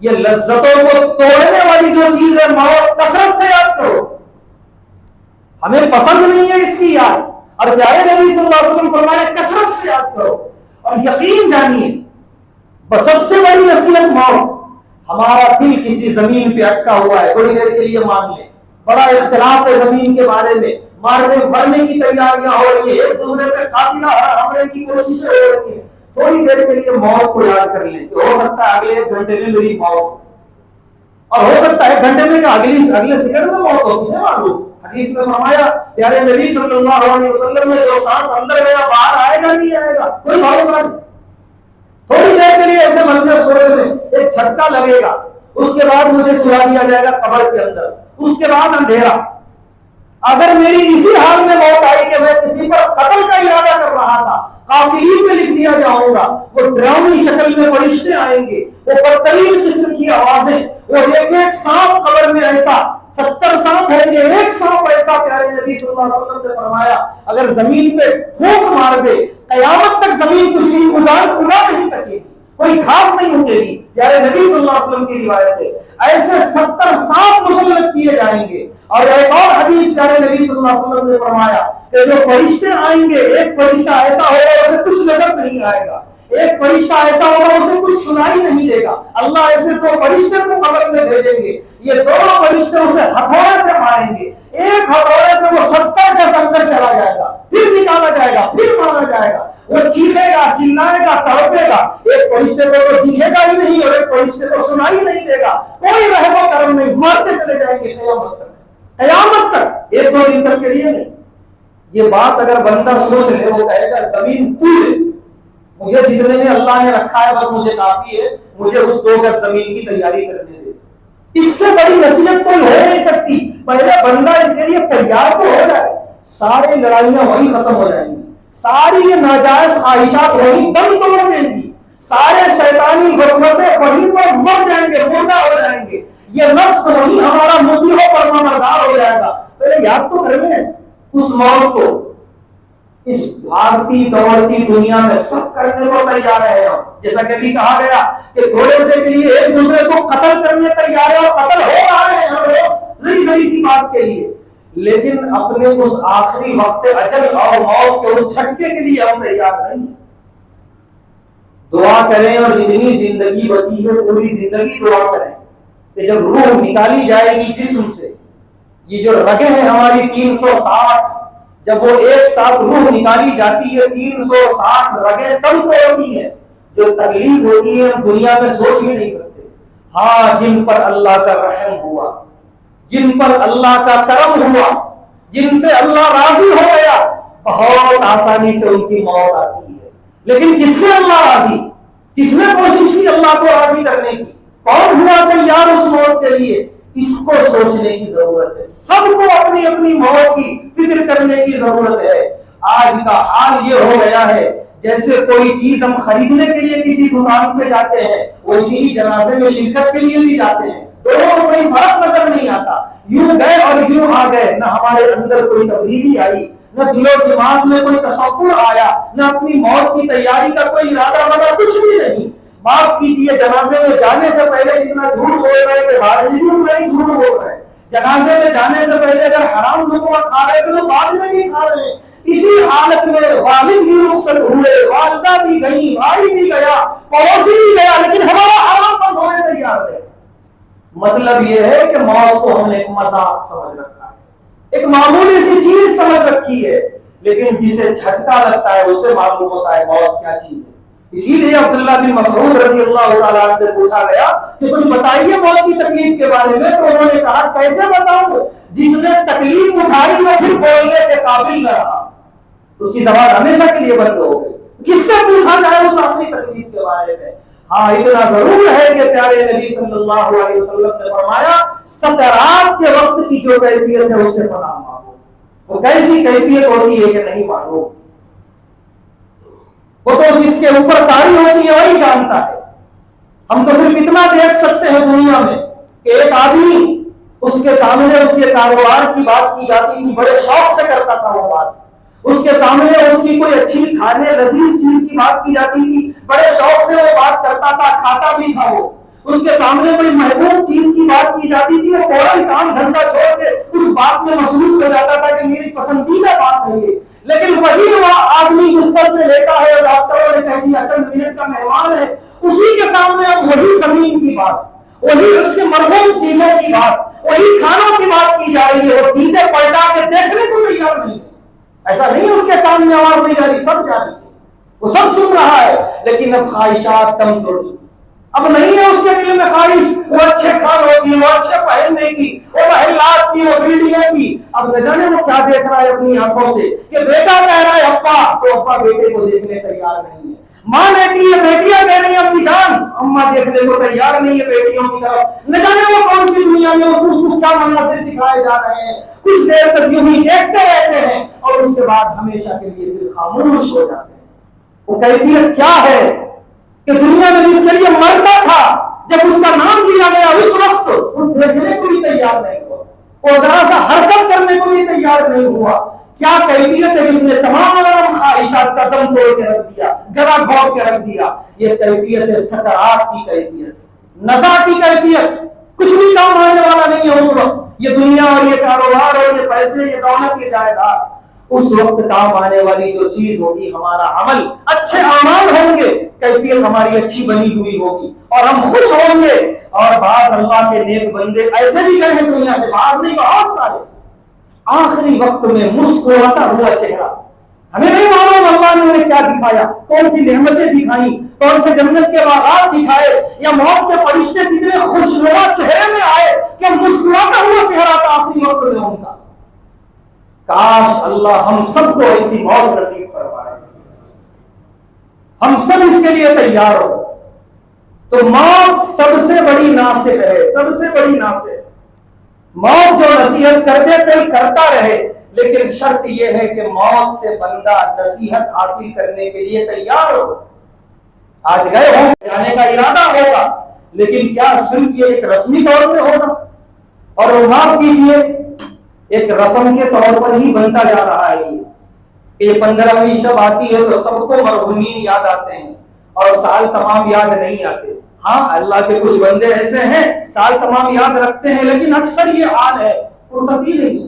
یہ لذتوں کو توڑنے والی جو چیز ہے موت، کثرت سے یاد کرو. ہمیں پسند نہیں ہے اس کی یاد، اور پیارے نبی صلی اللہ علیہ وسلم فرمایا کثرت سے یاد کرو. اور یقین جانیے سب سے بڑی نصیحت موت. ہمارا دل کسی زمین پہ اٹکا ہوا ہے، تھوڑی دیر کے لیے مان لیں، بڑا اختلاف ہے زمین کے بارے میں، مرنے کی تیاریاں ہو رہی ہیں، ایک دوسرے پہ قاتلہ حملے کی کوششیں ہو رہی ہیں. تھوڑی دیر کے لیے موت کو یاد کر لیں کہ ہو سکتا ہے اگلے 1 گھنٹے میں میری موت ہو، اور ہو سکتا ہے 1 گھنٹے میں کہ اگلے سیکنڈ میں موت ہو، کسے معلوم. حدیث میں فرمایا پیارے نبی صلی اللہ علیہ وسلم نے جو سانس اندر گیا باہر آئے گا نہیں آئے گا کوئی بھروسہ نہیں. تھوڑی دیر کے لیے ایسے منظر سوچ لیں، ایک جھٹکا لگے گا، اس کے بعد مجھے چھڑا دیا جائے گا قبر کے اندر، اس کے بعد اندھیرا. اگر میری اسی حال میں موت آئی کہ میں کسی پر قتل کا ارادہ کر رہا تھا، قاتلین میں لکھ دیا جاؤں گا، وہ ڈراؤنی شکل میں فرشتے آئیں گے، وہ بدترین قسم کی آوازیں، وہ ایک سانپ قبر میں ایسا 70 سانپ ہوں گے، ایک سانپ ایسا. پیارے نبی صلی اللہ علیہ وسلم نے فرمایا اگر زمین پہ پھونک مار دے قیامت تک زمین کچھ بھی اگا نہیں سکے گی، کوئی گھاس نہیں اگے گی. پیارے نبی صلی اللہ علیہ وسلم کی روایت ہے ایسے 70 سانپ مسلط کیے جائیں گے. اور ایک اور حدیث پیارے نبی صلی اللہ علیہ وسلم نے فرمایا کہ جو فرشتے آئیں گے، ایک فرشتہ ایسا ہوگا اسے کچھ نظر نہیں آئے گا، ایک فرشتہ ایسا ہوگا اسے کچھ سنائی نہیں دے گا. اللہ ایسے دو فرشتے کو قبر میں بھیجیں گے, یہ دونوں فرشتے اسے ہتھوڑے سے ماریں گے, ایک ہتھوڑے پہ وہ 70 گز اندر چلا جائے گا, پھر نکالا جائے گا, پھر مارا جائے گا, وہ چیخے گا, چلائے گا, تڑپے گا, ایک فرشتے کو تو دکھے گا ہی نہیں اور ایک فرشتے کو سنائی نہیں دے گا, کوئی رحم و کرم نہیں, مارتے چلے جائیں گے قیامت تک, قیامت تک, ایک دو دن تک کے لیے نہیں. یہ بات اگر بندہ سوچ لے, وہ کہے گا زمین پورے, مجھے جتنے میں اللہ نے رکھا ہے بس مجھے کافی ہے, مجھے اس 2 گز زمین کی تیاری کرنے دے. اس سے بڑی نصیحت کوئی ہو نہیں سکتی. پہلے بندہ اس کے لیے تیار تو ہو جائے, ساری لڑائیاں وہی ختم ہو جائیں گی, ساری یہ ناجائز خواہشات وہی دم توڑ دیں گی, سارے شیطانی وسوسے وہیں پر مر جائیں گے, مردہ ہو جائیں گے, یہ نفس وہی ہمارا مطیع و فرمانبردار ہو جائے گا. پہلے یاد تو کر لیں اس موت کو. اس بھاگتی دوڑتی دنیا میں سب کرنے کو تیار ہے ہم, جیسا کہ بھی کہا گیا کہ تھوڑے سے کے لیے ایک دوسرے کو قتل کرنے تیار ہے, اور قتل ہو رہا ہے ہم لوگ ذری ذری سی بات کے لیے, لیکن اپنے اس آخری وقت اجل اور موت کے اس جھٹکے کے لیے ہم تیار نہیں. دعا کریں اور جتنی زندگی بچی ہے پوری زندگی دعا کریں کہ جب روح نکالی جائے گی جسم سے, یہ جو رگیں ہیں ہماری 360, جب وہ ایک ساتھ روح نکالی جاتی ہے 360 رگیں تب تو ہوتی ہیں, جو تکلیف ہوتی ہے ہم دنیا میں سوچ بھی نہیں سکتے. ہاں جن پر اللہ کا رحم ہوا, جن پر اللہ کا کرم ہوا, جن سے اللہ راضی ہو گیا, بہت آسانی سے ان کی موت آتی ہے. لیکن کس سے اللہ راضی, کس نے کوشش کی اللہ کو راضی کرنے کی, کون ہوا تیار اس موت کے لیے, اس کو سوچنے کی ضرورت ہے. سب کو اپنی اپنی موت کی فکر کرنے کی ضرورت ہے. آج کا حال یہ ہو گیا ہے جیسے کوئی چیز ہم خریدنے کے لیے کسی دکان پہ جاتے ہیں, ویسے ہی جنازے میں شرکت کے لیے بھی جاتے ہیں, دونوں میں کوئی فرق نظر نہیں آتا. یوں گئے اور یوں آ گئے, نہ ہمارے اندر کوئی تبدیلی آئی, نہ دل و دماغ میں کوئی تصور آیا, نہ اپنی موت کی تیاری کا کوئی ارادہ بنا, کچھ بھی نہیں. معاف کیجیے, جنازے میں جانے سے پہلے جتنا جھوٹ بول رہے تھے باہر نہیں جھوٹ بول رہے ہیں. جنازے میں جانے سے پہلے اگر حرام لقمہ کھا رہے تھے تو بعد میں بھی کھا رہے ہیں. اسی حالت میں والد بھی رخصت ہوئے, والدہ بھی گئی, بھائی بھی گیا, پڑوسی بھی گیا, لیکن ہمارا حرام بند ہونے تیار ہے. مطلب یہ ہے کہ موت کو ہم نے ایک مذاق سمجھ رکھا ہے, ایک معمولی سی چیز سمجھ رکھی ہے, لیکن جسے جھٹکا لگتا ہے اسے معلوم ہوتا ہے موت کیا چیز ہے. اسی لیے عبداللہ بن مسعود رضی اللہ تعالیٰ عنہ سے پوچھا گیا کہ کچھ بتائیے موت کی تکلیف کے بارے میں, تو انہوں نے کہا کیسے بتاؤں, جس نے تکلیف اٹھائی وہ پھر بولنے کے قابل نہ رہا, اس کی زبان ہمیشہ کے لیے بند ہو گئی. کس سے پوچھا جائے اس آخری تکلیف کے بارے میں. ہاں اتنا ضرور ہے کہ پیارے نبی صلی اللہ علیہ وسلم نے فرمایا سکرات کے وقت کی جو کیفیت ہے اس سے پناہ مانگو. وہ کیسی کیفیت ہوتی ہے کہ نہیں معلوم, وہ تو جس کے اوپر تاری ہوتی ہے وہی جانتا ہے. ہم تو صرف اتنا دیکھ سکتے ہیں دنیا میں کہ ایک آدمی, اس کے سامنے اس کے کاروبار کی بات کی جاتی تھی, بڑے شوق سے کرتا تھا وہ بات. اس کے سامنے اس کی کوئی اچھی کھانے لذیذ چیز کی بات کی جاتی تھی, بڑے شوق سے وہ بات کرتا تھا, کھاتا بھی تھا وہ. اس کے سامنے کوئی محبوب چیز کی بات کی جاتی تھی, وہ فوراً کام دھندا چھوڑ کے اس بات میں مصروف ہو جاتا تھا کہ میری پسندیدہ بات ہے یہ. لیکن وہی وہ آدمی بستر پہ لیٹا ہے, ڈاکٹروں نے کہہ دیا چند منٹ کا مہمان ہے, اسی کے سامنے اب وہی زمین کی بات, وہی اس کے مرغوب چیزوں کی بات, وہی کھانوں کی بات کی جا رہی ہے. وہ پیٹے پلٹا کے دیکھنے کو تیار نہیں. ایسا نہیں ہے اس کے کان میں آواز نہیں جا رہی, سب جا رہی ہے, وہ سب سن رہا ہے, لیکن اب خواہشات دم توڑ چکی. اب نہیں ہے اس کے دل میں خواہش وہ اچھے کھانوں کی, وہ اچھے پہننے کی, وہ محلات کی, وہ بلڈنگوں کی. اب نہ جانے وہ کیا دیکھ رہا ہے اپنی آنکھوں سے کہ بیٹا کہہ رہا ہے ابا, تو ابا بیٹے کو دیکھنے تیار نہیں ہے. ماں بیٹی ہے, بیٹیاں کہہ رہی ہیں اپنی جان, اماں دیکھنے کو تیار نہیں ہے بیٹیوں کی طرف. نہ جانے وہ کون سی دنیا میں اس کو کیا مناظر دکھائے جا رہے ہیں. کچھ دیر تک یوں ہی دیکھتے رہتے ہیں اور اس کے بعد ہمیشہ کے لیے پھر خاموش ہو جاتے ہیں. وہ کیفیت کیا ہے کہ دنیا میں جس کے لیے مرتا تھا, جب اس کا نام لیا گیا اس وقت وہ دیکھنے کو بھی تیار نہیں ہوا, اور ذرا سا حرکت کرنے کو بھی تیار نہیں ہوا. کیا کیفیت ہے جس نے تمام خواہشات کا دم توڑ کے رکھ دیا, گلا گھونٹ کے رکھ دیا. یہ کیفیت ہے سکرات کی کیفیت, نزا کی کیفیت. کچھ بھی کام آنے والا نہیں ہے اس وقت. یہ دنیا اور یہ کاروبار اور یہ پیسے, یہ دولت, یہ جائیداد اس وقت کام آنے والی جو چیز ہوگی ہمارا عمل، اچھے اعمال ہوں گے، کیفیت ہماری اچھی بنی ہوئی ہوگی اور ہم خوش ہوں گے. اور بعض اللہ کے نیک بندے ایسے بھی گئے ہیں دنیا سے، بعض نہیں بہت سارے، آخری وقت میں مسکراتا ہوا چہرہ. ہمیں نہیں معلوم اللہ نے انہیں کیا دکھایا، کون سی نعمتیں دکھائیں، کون سے جنت کے باغات دکھائے، یا موت کے فرشتے کتنے خوشنما چہرے میں آئے کہ مسکراتا ہوا چہرہ تھا آخری وقت میں ان کا. کاش اللہ ہم سب کو ایسی موت نصیب فرمائے، ہم سب اس کے لیے تیار ہو. تو موت سب سے بڑی ناصح ہے، سب سے بڑی ناصح. موت جو نصیحت کرتے کوئی کرتا رہے، لیکن شرط یہ ہے کہ موت سے بندہ نصیحت حاصل کرنے کے لیے تیار ہو. آج گئے ہوں جانے کا ارادہ ہوگا، لیکن کیا صرف یہ ایک رسمی طور پہ ہوگا؟ اور معاف کیجیے، ایک رسم کے طور پر ہی بنتا جا رہا ہے. یہ 15ویں شب آتی ہے تو سب کو مرحومین یاد آتے ہیں اور سال تمام یاد نہیں آتے. ہاں اللہ کے کچھ بندے ایسے ہیں سال تمام یاد رکھتے ہیں، لیکن اکثر یہ حال ہے فرصت ہی نہیں،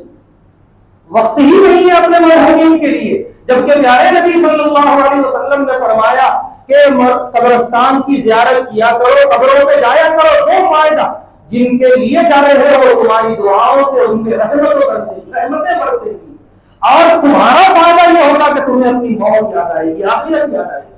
وقت ہی نہیں ہے اپنے مرحومین کے لیے. جبکہ پیارے نبی صلی اللہ علیہ وسلم نے فرمایا کہ قبرستان کی زیارت کیا کرو، قبروں پہ جایا کرو. دو فائدہ، جن کے لیے جا رہے ہو تمہاری دعاؤں سے ان پہ رحمتیں برسے گی، اور تمہارا فائدہ یہ ہوگا کہ تمہیں اپنی موت یاد آئے گی، آخرت یاد آئے گی.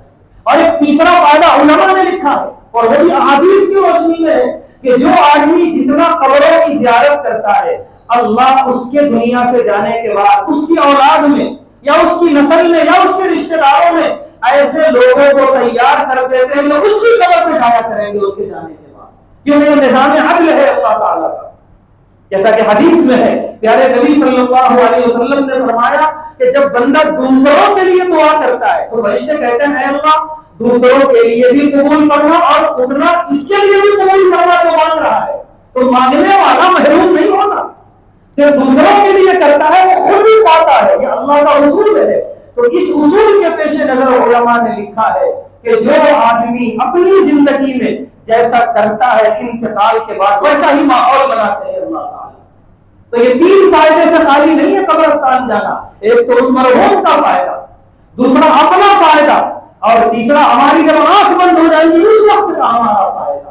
اور ایک تیسرا فائدہ علماء نے لکھا ہے اور وہ بھی احادیث کی روشنی میں ہے کہ جو آدمی جتنا قبروں کی زیارت کرتا ہے، اللہ اس کے دنیا سے جانے کے بعد اس کی اولاد میں یا اس کی نسل میں یا اس کے رشتہ داروں میں ایسے لوگوں کو تیار کر دیتے ہیں جو اس کی قبر پہ جایا کریں گے اس کے جانے کے بعد. کیونکہ یہ نظام عدل ہے اللہ تعالیٰ کا. جیسا کہ حدیث میں ہے، پیارے نبی صلی اللہ علیہ وسلم نے فرمایا کہ جب بندہ دوسروں کے لیے دعا کرتا ہے تو فرشتے کہتے ہیں اے اللہ دوسروں کے لیے بھی قبول کرنا اور اتنا اس کے لیے بھی قبول کرنا جو مانگ رہا ہے. تو مانگنے والا محروم نہیں ہونا، جو دوسروں کے لیے کرتا ہے وہ خود بھی پاتا ہے. یہ اللہ کا اصول ہے. تو اس اصول کے پیش نظر علماء نے لکھا ہے کہ جو آدمی اپنی زندگی میں جیسا کرتا ہے انتقال کے بعد ویسا ہی ماحول بناتے ہیں اللہ تعالیٰ. تو یہ تین فائدے سے خالی نہیں ہے قبرستان جانا. ایک تو اس مرحوم کا فائدہ، دوسرا اپنا فائدہ، اور تیسرا ہماری جب آنکھ بند ہو جائے گی اس وقت کا ہمارا فائدہ.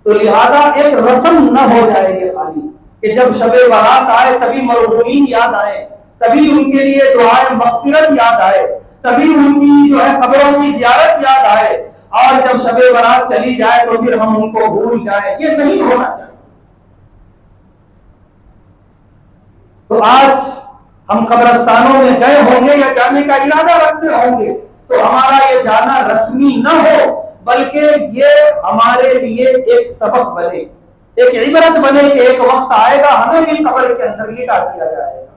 تو لہذا ایک رسم نہ ہو جائے یہ خالی کہ جب شب برات آئے تبھی مرحومین یاد آئے، تبھی ان کے لیے دعائیں مغفرت یاد آئے، تبھی ان کی جو ہے قبروں کی زیارت یاد آئے، اور جب شب برات چلی جائے تو پھر ہم ان کو بھول جائیں. یہ نہیں ہونا چاہیے. تو آج ہم قبرستانوں میں گئے ہوں گے یا جانے کا ارادہ رکھتے ہوں گے تو ہمارا یہ جانا رسمی نہ ہو، بلکہ یہ ہمارے لیے ایک سبق بنے، ایک عبرت بنے کہ ایک وقت آئے گا ہمیں بھی قبر کے اندر لٹا دیا جائے گا.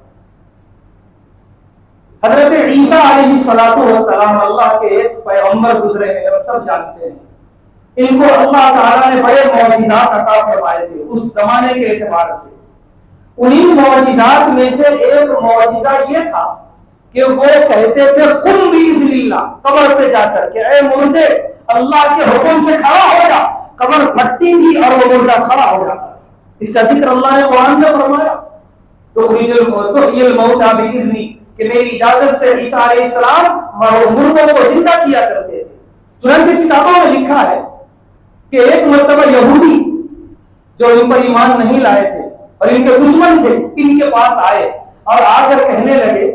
حضرت عیسیٰ علیہ السلام اللہ کے ایک پیغمبر گزرے ہیں، ہم سب جانتے ہیں. ان کو اللہ تعالیٰ نے بڑے معجزات عطا فرمائے تھے اس زمانے کے اعتبار سے. انہی معجزات میں سے ایک معجزہ یہ تھا کہ وہ کہتے تھے قم باذن اللہ، قبر پہ جا کر کے اے مردے اللہ کے حکم سے کھڑا ہو جا. قبر پھٹتی تھی اور وہ مردہ کھڑا ہو جاتا تھا. اس کا ذکر اللہ نے قرآن میں فرمایا تحیی الموتى باذنی، کہ میری اجازت سے عیسیٰ علیہ السلام مردوں کو زندہ کیا کرتے تھے. چنانچہ کتابوں میں لکھا ہے کہ ایک مرتبہ یہودی جو ان پر ایمان نہیں لائے تھے اور ان کے دشمن تھے ان کے پاس آئے اور آ کر کہنے لگے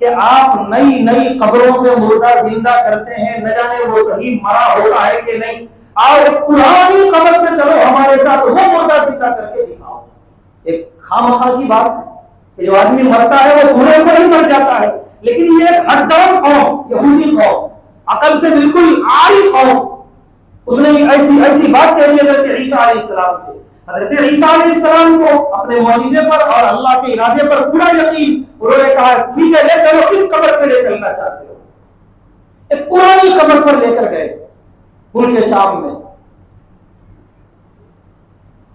کہ آپ نئی نئی قبروں سے مردہ زندہ کرتے ہیں، نہ جانے وہ صحیح مرا ہوتا ہے کہ نہیں، آؤ ایک پرانی قبر پہ چلو ہمارے ساتھ وہ مردہ زندہ کر کے دکھاؤ. ایک خامخواہ کی بات کہ جو آدمی مرتا ہے وہ پورے پر ہی مر جاتا ہے، لیکن یہ ایک ہٹدرم قوم، یہودی قوم، عقل سے بالکل عاری قوم، اس نے ایسی بات کہہ دی حضرت عیسیٰ علیہ السلام سے. حضرت عیسیٰ علیہ السلام کو اپنے معجزے پر اور اللہ کے ارادے پر پورا یقین. انہوں نے کہا ٹھیک ہے لے چلو، کس قبر پہ لے چلنا چاہتے ہو؟ ایک پرانی قبر پر لے کر گئے ملک شام میں.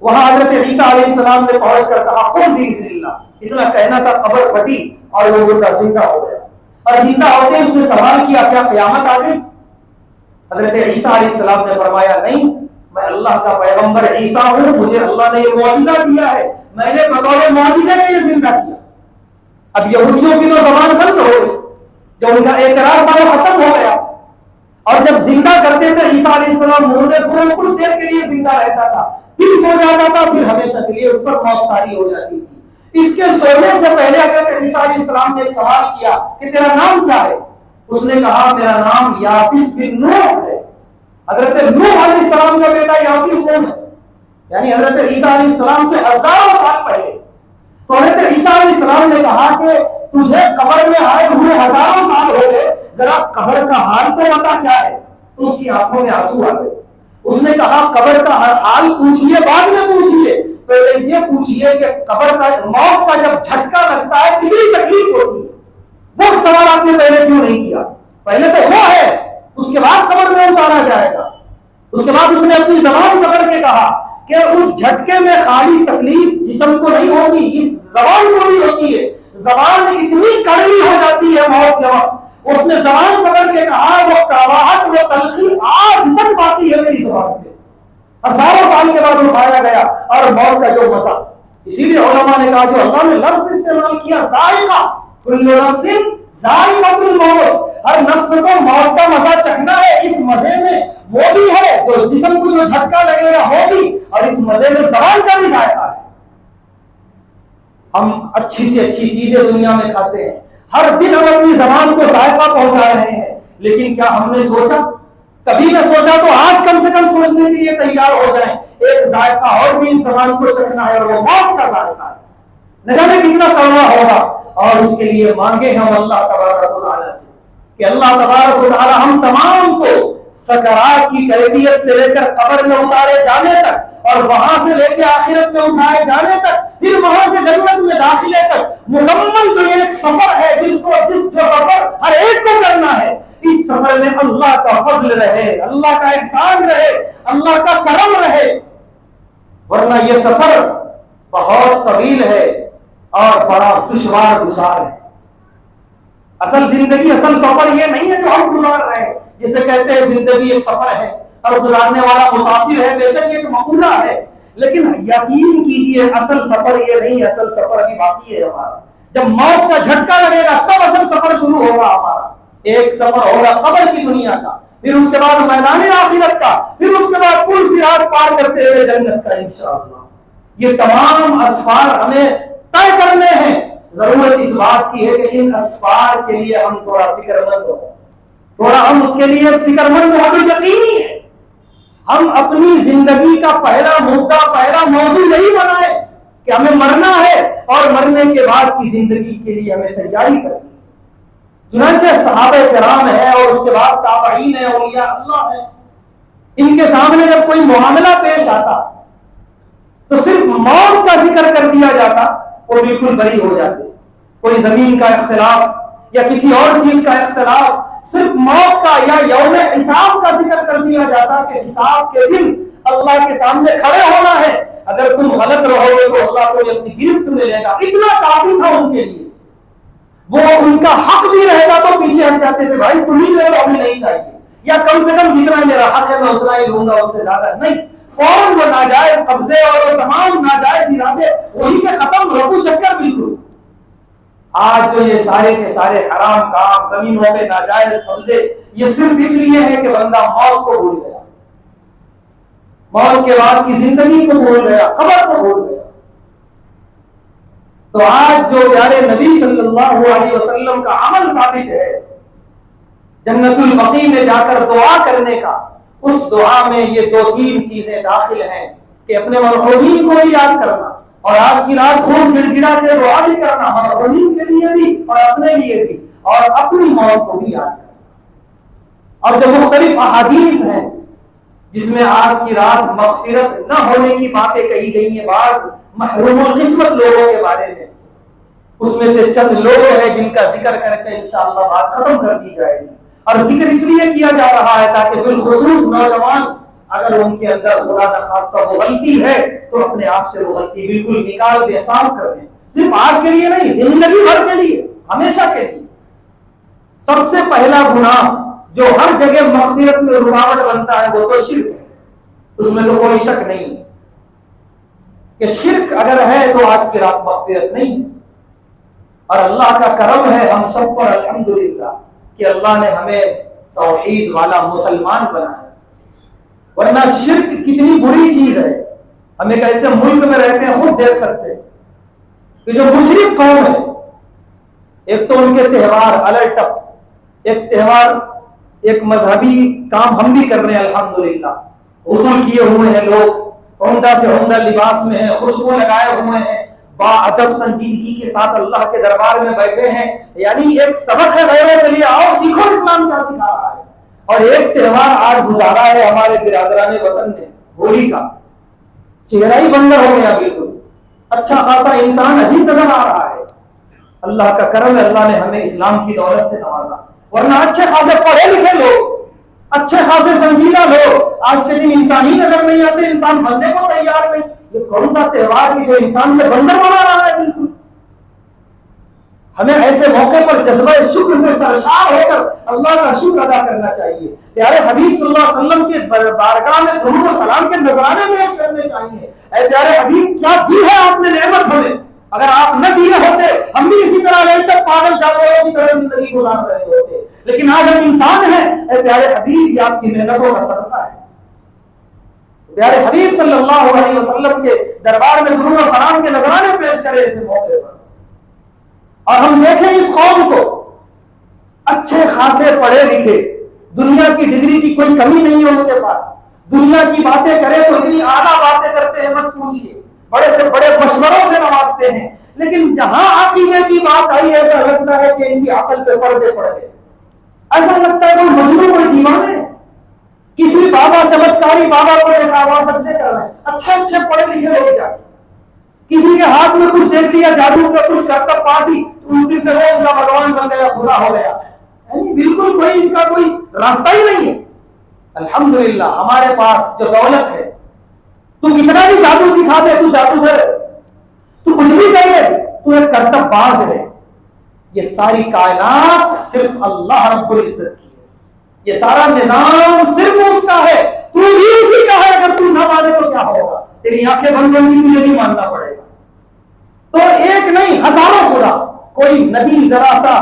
وہاں حضرت عیسیٰ علیہ السلام نے پہنچ کر کہا قم باذن اللہ. اتنا کہنا تھا قبر پھٹی اور وہ مردہ زندہ ہو گیا. اور زندہ ہوتے اس نے سوال کیا کیا قیامت آ گئی؟ حضرت عیسیٰ علیہ السلام نے فرمایا نہیں، میں اللہ کا پیغمبر عیسیٰ ہوں، مجھے اللہ نے یہ معجزہ دیا ہے، میں نے بطور معجزے کے یہ زندہ کیا. اب یہودیوں کی تو زبان بند ہو گئی، جب ان کا اعتراض تھا وہ ختم ہو گیا، اور جب زندہ کرتے تھے عیسیٰ علیہ السلام مردے کو کچھ دیر کے لیے زندہ رہتا تھا، پھر سو جاتا تھا، پھر ہمیشہ کے لیے اس پر موت طاری ہو جاتی تھی۔ اس کے سونے سے پہلے اگر عیسیٰ علیہ السلام نے ایک سوال کیا کہ تیرا نام کیا ہے، اس نے کہا میرا نام یافس بن نوح ہے۔ حضرت نوح علیہ السلام کا بیٹا یافس کون ہے؟ یعنی حضرت عیسیٰ علیہ السلام سے ہزاروں سال پہلے۔ تو حضرت عیسیٰ علیہ السلام نے کہا کہ تجھے قبر میں آئے ہوئے ہزاروں سال ہو گئے، ذرا قبر کا حال تو بتا کیا ہے۔ تو اس کی آنکھوں میں آنسو آ گئے۔ اس نے کہا قبر کا حال پوچھیے، بعد میں پوچھیے، پہلے یہ پوچھیے کہ قبر کا موت کا جب جھٹکا لگتا ہے کتنی تکلیف ہوتی ہے۔ وہ سوال آپ نے پہلے کیوں نہیں کیا؟ پہلے تو وہ ہے، اس کے بعد قبر میں اتارا جائے گا۔ اس کے بعد اس نے اپنی زبان پکڑ کے کہا کہ اس جھٹکے میں خالی تکلیف جسم کو نہیں ہوگی، اس زبان کو بھی ہوتی ہے۔ زبان اتنی کڑوی ہو جاتی ہے موت کے وقت۔ اس نے زبان پکڑ کے کہا وہ کڑواہٹ، وہ تلخی آج تک باقی ہے میری زبان پہ۔ ہزاروں سال کے بعد اٹھایا گیا اور موت کا جو مزہ، اسی لیے علماء نے کہا جو اللہ نے لفظ استعمال کیا ذائقہ، کل نفس ذائقۃ الموت، ہر نفس کو موت کا مزہ چکھنا ہے۔ اس مزے میں وہ بھی ہے جو جسم کو جو جھٹکا لگے گا وہ بھی، اور اس مزے میں زبان کا بھی ذائقہ ہے۔ ہم اچھی سے اچھی چیزیں دنیا میں کھاتے ہیں، ہر دن ہم اپنی زبان کو ذائقہ پہنچا رہے ہیں، لیکن کیا ہم نے سوچا؟ کبھی نہ سوچا تو آج کم سے کم سوچنے کے لیے تیار ہو جائیں، ایک ذائقہ اور بھی اس زبان کو چکھنا ہے، اور وہ موت کا ذائقہ ہے۔ نہ جانے کتنا کڑوا ہوگا، اور اس کے لیے مانگے ہم اللہ تبارک و تعالیٰ سے کہ اللہ تبارک و تعالیٰ ہم تمام کو سکرات کی کیفیت سے لے کر قبر میں اتارے جانے تک، اور وہاں سے لے کے آخرت میں اٹھائے جانے تک، پھر وہاں سے جنت میں داخلے تک مکمل جو ایک سفر ہے جس سفر ہر ایک کو کرنا ہے، اس سفر میں اللہ کا فضل رہے، اللہ کا احسان رہے، اللہ کا کرم رہے، ورنہ یہ سفر بہت طویل ہے اور بڑا دشوار گزار ہے۔ اصل زندگی، اصل سفر یہ نہیں ہے جو ہم گزار رہے ہیں، جسے کہتے ہیں زندگی ایک سفر ہے اور گزارنے والا مسافر ہے، بے شک یہ ایک مقولہ ہے، لیکن یقین کیجئے اصل سفر یہ نہیں ہے، اصل سفر ابھی باقی ہے ہمارا۔ جب موت کا جھٹکا لگے گا تب اصل سفر شروع ہوگا ہمارا۔ ایک سفر ہوگا قبر کی دنیا کا، پھر اس کے بعد میدان آخرت کا، پھر اس کے بعد پل صراط پار کرتے ہوئے جنت کا انشاءاللہ۔ یہ تمام اسفار ہمیں طے کرنے ہیں۔ ضرورت اس بات کی ہے کہ ان اسفار کے لیے ہم تھوڑا فکر مند ہوں، تھوڑا ہم اس کے لیے فکر مند ہو تو یقینی ہے ہم اپنی زندگی کا پہلا مدعا، پہلا موضوع یہی بنائیں کہ ہمیں مرنا ہے، اور مرنے کے بعد کی زندگی کے لیے ہمیں تیاری کرنی ہے۔ چنانچہ صحابہ کرام ہیں، اور اس کے بعد تابعین ہیں، اولیاء اللہ ہیں، ان کے سامنے جب کوئی معاملہ پیش آتا تو صرف موت کا ذکر کر دیا جاتا، وہ بالکل بری ہو جاتے۔ کوئی زمین کا اختلاف یا کسی اور چیز کا اختلاف، صرف موت کا یا یوم حساب کا ذکر کر دیا جاتا کہ حساب کے دن اللہ کے سامنے کھڑے ہونا ہے، اگر تم غلط رہو گے تو اللہ کو اپنی گرفت میں لے گا۔ اتنا کافی تھا ان کے لیے، وہ ان کا حق بھی رہتا تو پیچھے ہٹ جاتے تھے، بھائی تم ہی لے لو، ہمیں نہیں چاہیے، یا کم سے کم جتنا میرا حق ہے میں اتنا ہی لوں گا، اس سے زیادہ نہیں۔ فوراً وہ ناجائز قبضے اور وہ تمام ناجائز ارادے وہیں سے ختم، رفو چکر بالکل۔ آج جو یہ سارے کے سارے حرام کام، زمینوں پہ ناجائز قبضے، یہ صرف اس لیے ہے کہ بندہ موت کو بھول گیا، موت کے بعد کی زندگی کو بھول گیا، قبر کو بھول گیا۔ تو آج جو پیارے نبی صلی اللہ علیہ وسلم کا عمل ثابت ہے جنت البقیع میں جا کر دعا کرنے کا، اس دعا میں یہ دو تین چیزیں داخل ہیں کہ اپنے مرحومین کو بھی یاد کرنا، اور آج کی رات خوب گڑ گڑا کے دعا بھی کرنا، مرحومین کے لیے بھی اور اپنے لیے بھی، اور اپنی موت کو بھی یاد کرنا۔ اور جو مختلف احادیث ہیں جس میں آج کی رات مغفرت نہ ہونے کی باتیں کہی گئی ہیں، بعض محروم القسمت لوگوں کے بارے میں، اس میں سے چند لوگ ہیں جن کا ذکر کر کے انشاءاللہ بات ختم کر دی جائے گی۔ اور ذکر اس لیے کیا جا رہا ہے تاکہ بالخصوص نوجوان اگر ان کے اندر خدا نخواستہ وہ غلطی ہے تو اپنے آپ سے وہ غلطی بالکل نکال دے، صاف کر دیں، صرف آج کے لیے نہیں، زندگی بھر کے لیے، ہمیشہ کے لیے۔ سب سے پہلا گناہ جو ہر جگہ مغفرت میں رکاوٹ بنتا ہے وہ تو شرک ہے، اس میں تو کوئی شک نہیں ہے کہ شرک اگر ہے تو آج کی رات مغفرت نہیں ہے۔ اور اللہ کا کرم ہے ہم سب پر الحمدللہ کہ اللہ نے ہمیں توحید والا مسلمان بنایا، ورنہ شرک کتنی بری چیز ہے. ہم ایک ایسے ملک میں رہتے ہیں، خود دیکھ سکتے ہیں کہ جو مشرک قوم ہے، ایک تو ان کے تہوار الٹ اپ، ایک تہوار ایک مذہبی کام ہم بھی کر رہے ہیں الحمدللہ، غسل کیے ہوئے ہیں لوگ، عمدہ سے عمدہ لباس میں ہیں، خوشبو لگائے ہوئے ہیں، با ادب سنجیدگی کے ساتھ اللہ کے دربار میں بیٹھے ہیں. یعنی ایک سبق ہے غیروں کے لیے، آؤ سیکھو اسلام کیا سکھا رہا ہے. اور ایک تہوار آج گزارا ہے ہمارے برادران وطن نے، ہولی کا. چہرہ ہی بندر ہو گیا بالکل، اچھا خاصا انسان عجیب نظر آ رہا ہے. اللہ کا کرم ہے، اللہ نے ہمیں اسلام کی دولت سے نوازا، ورنہ اچھے خاصے پڑھے لکھے لوگ، اچھے خاصے سنجیدہ لوگ آج کے دن انسان ہی نظر نہیں آتے، انسان بننے کو تیار نہیں. یہ کون سا تہوار کی جو انسان میں بندر بنا رہا ہے. بالکل ہمیں ایسے موقع پر جذبہ شکر سے سرشار ہو کر اللہ کا شکر ادا کرنا چاہیے. پیارے حبیب صلی اللہ علیہ وسلم کے بارگاہ میں درود و سلام کے نذرانے پیش کرنے چاہیے. اے پیارے حبیب، کیا دی ہے آپ نے نعمت ہمیں، اگر آپ نہ دیے ہوتے ہم بھی اسی طرح لے تک پاگل جانوروں کی طرح زندگی گزار رہے ہوتے. لیکن آج ہم انسان ہیں. اے پیارے حبیب، یہ آپ کی محنتوں کا صدقہ ہے. پیارے حبیب صلی اللہ علیہ وسلم کے دربار میں درود و سلام کے نذرانے پیش کرے اس موقع پر. اور ہم دیکھیں اس قوم کو، اچھے خاصے پڑھے لکھے، دنیا کی ڈگری کی کوئی کمی نہیں ہے ان کے پاس، دنیا کی باتیں کرے تو اتنی اعلیٰ باتیں کرتے ہیں مت پوچھیے، بڑے سے بڑے مشوروں سے نوازتے ہیں. لیکن جہاں عقیدے کی بات آئی ایسا لگتا ہے کہ ان کی عقل پہ پردے پڑ گئے. ایسا لگتا ہے کوئی مجنون، کوئی دیوانے، کسی بابا چمتکاری بابا کو دیکھا ہوا سجدے کر رہے ہیں. اچھے پڑھے لکھے لوگ جا کے کسی کے ہاتھ میں کچھ دیکھ لیا، جادو کا کچھ کرتا پاس ہی ان کا بھگوان بن گیا، خدا ہو گیا. یعنی بالکل کوئی ان کا کوئی راستہ ہی نہیں ہے. الحمدللہ ہمارے پاس جو دولت ہے، تو کتنا بھی جادو دکھا دے، تو جادوگر ہے، تو کچھ بھی کر لے، تو ایک کرتب باز ہے. یہ ساری کائنات صرف اللہ رب العزت کی ہے، یہ سارا نظام صرف اس کا ہے، تو بھی اسی کا ہے. اگر تو نہ مانے تو کیا ہوگا؟ تیری آنکھیں بند کر دی، تجھے بھی ماننا پڑے گا. تو ایک نہیں ہزاروں خدا. کوئی ندی ذرا سا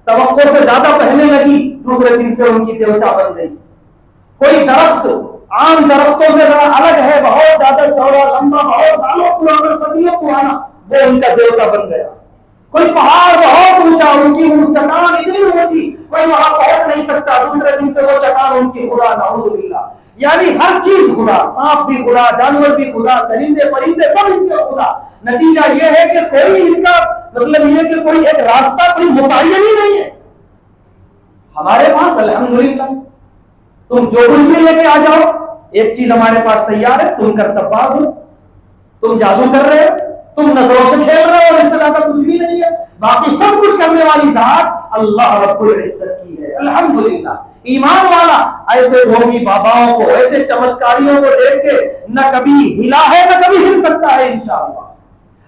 توقع سے زیادہ بہنے لگی، دوسرے دن سے ان کی دیوتا بن گئی. کوئی درخت عام درختوں سے ذرا الگ ہے، بہت زیادہ چوڑا لمبا، بہت سالوں پرانا، صدیوں پرانا، وہ ان کا دیوتا بن گیا. کوئی پہاڑ بہت اونچا، ان کی چٹان اتنی اونچی کوئی وہاں پہنچ نہیں سکتا، دوسرے دن سے وہ چٹان ان کی خدا. نعوذ باللہ. یعنی ہر چیز خدا، سانپ بھی خدا، جانور بھی خدا، چرندے پرندے سب ان کے خدا. نتیجہ یہ ہے کہ کوئی ان کا مطلب یہ کہ کوئی ایک راستہ کوئی متعین ہی نہیں ہے. ہمارے پاس الحمدللہ تم جو کچھ بھی لے کے آ جاؤ، ایک چیز ہمارے پاس تیار ہے، تم کرتب باز ہو، تم جادو کر رہے ہو، تم نظروں سے کھیل رہے ہو، اور اس سے زیادہ کچھ بھی نہیں ہے. باقی سب کچھ کرنے والی ذات اللہ رب العزت کی ہے. الحمدللہ. ایمان والا ایسے ڈھونگی باباؤں کو، ایسے چمتکاریوں کو دیکھ کے نہ کبھی ہلا ہے نہ کبھی ہل سکتا ہے انشاءاللہ.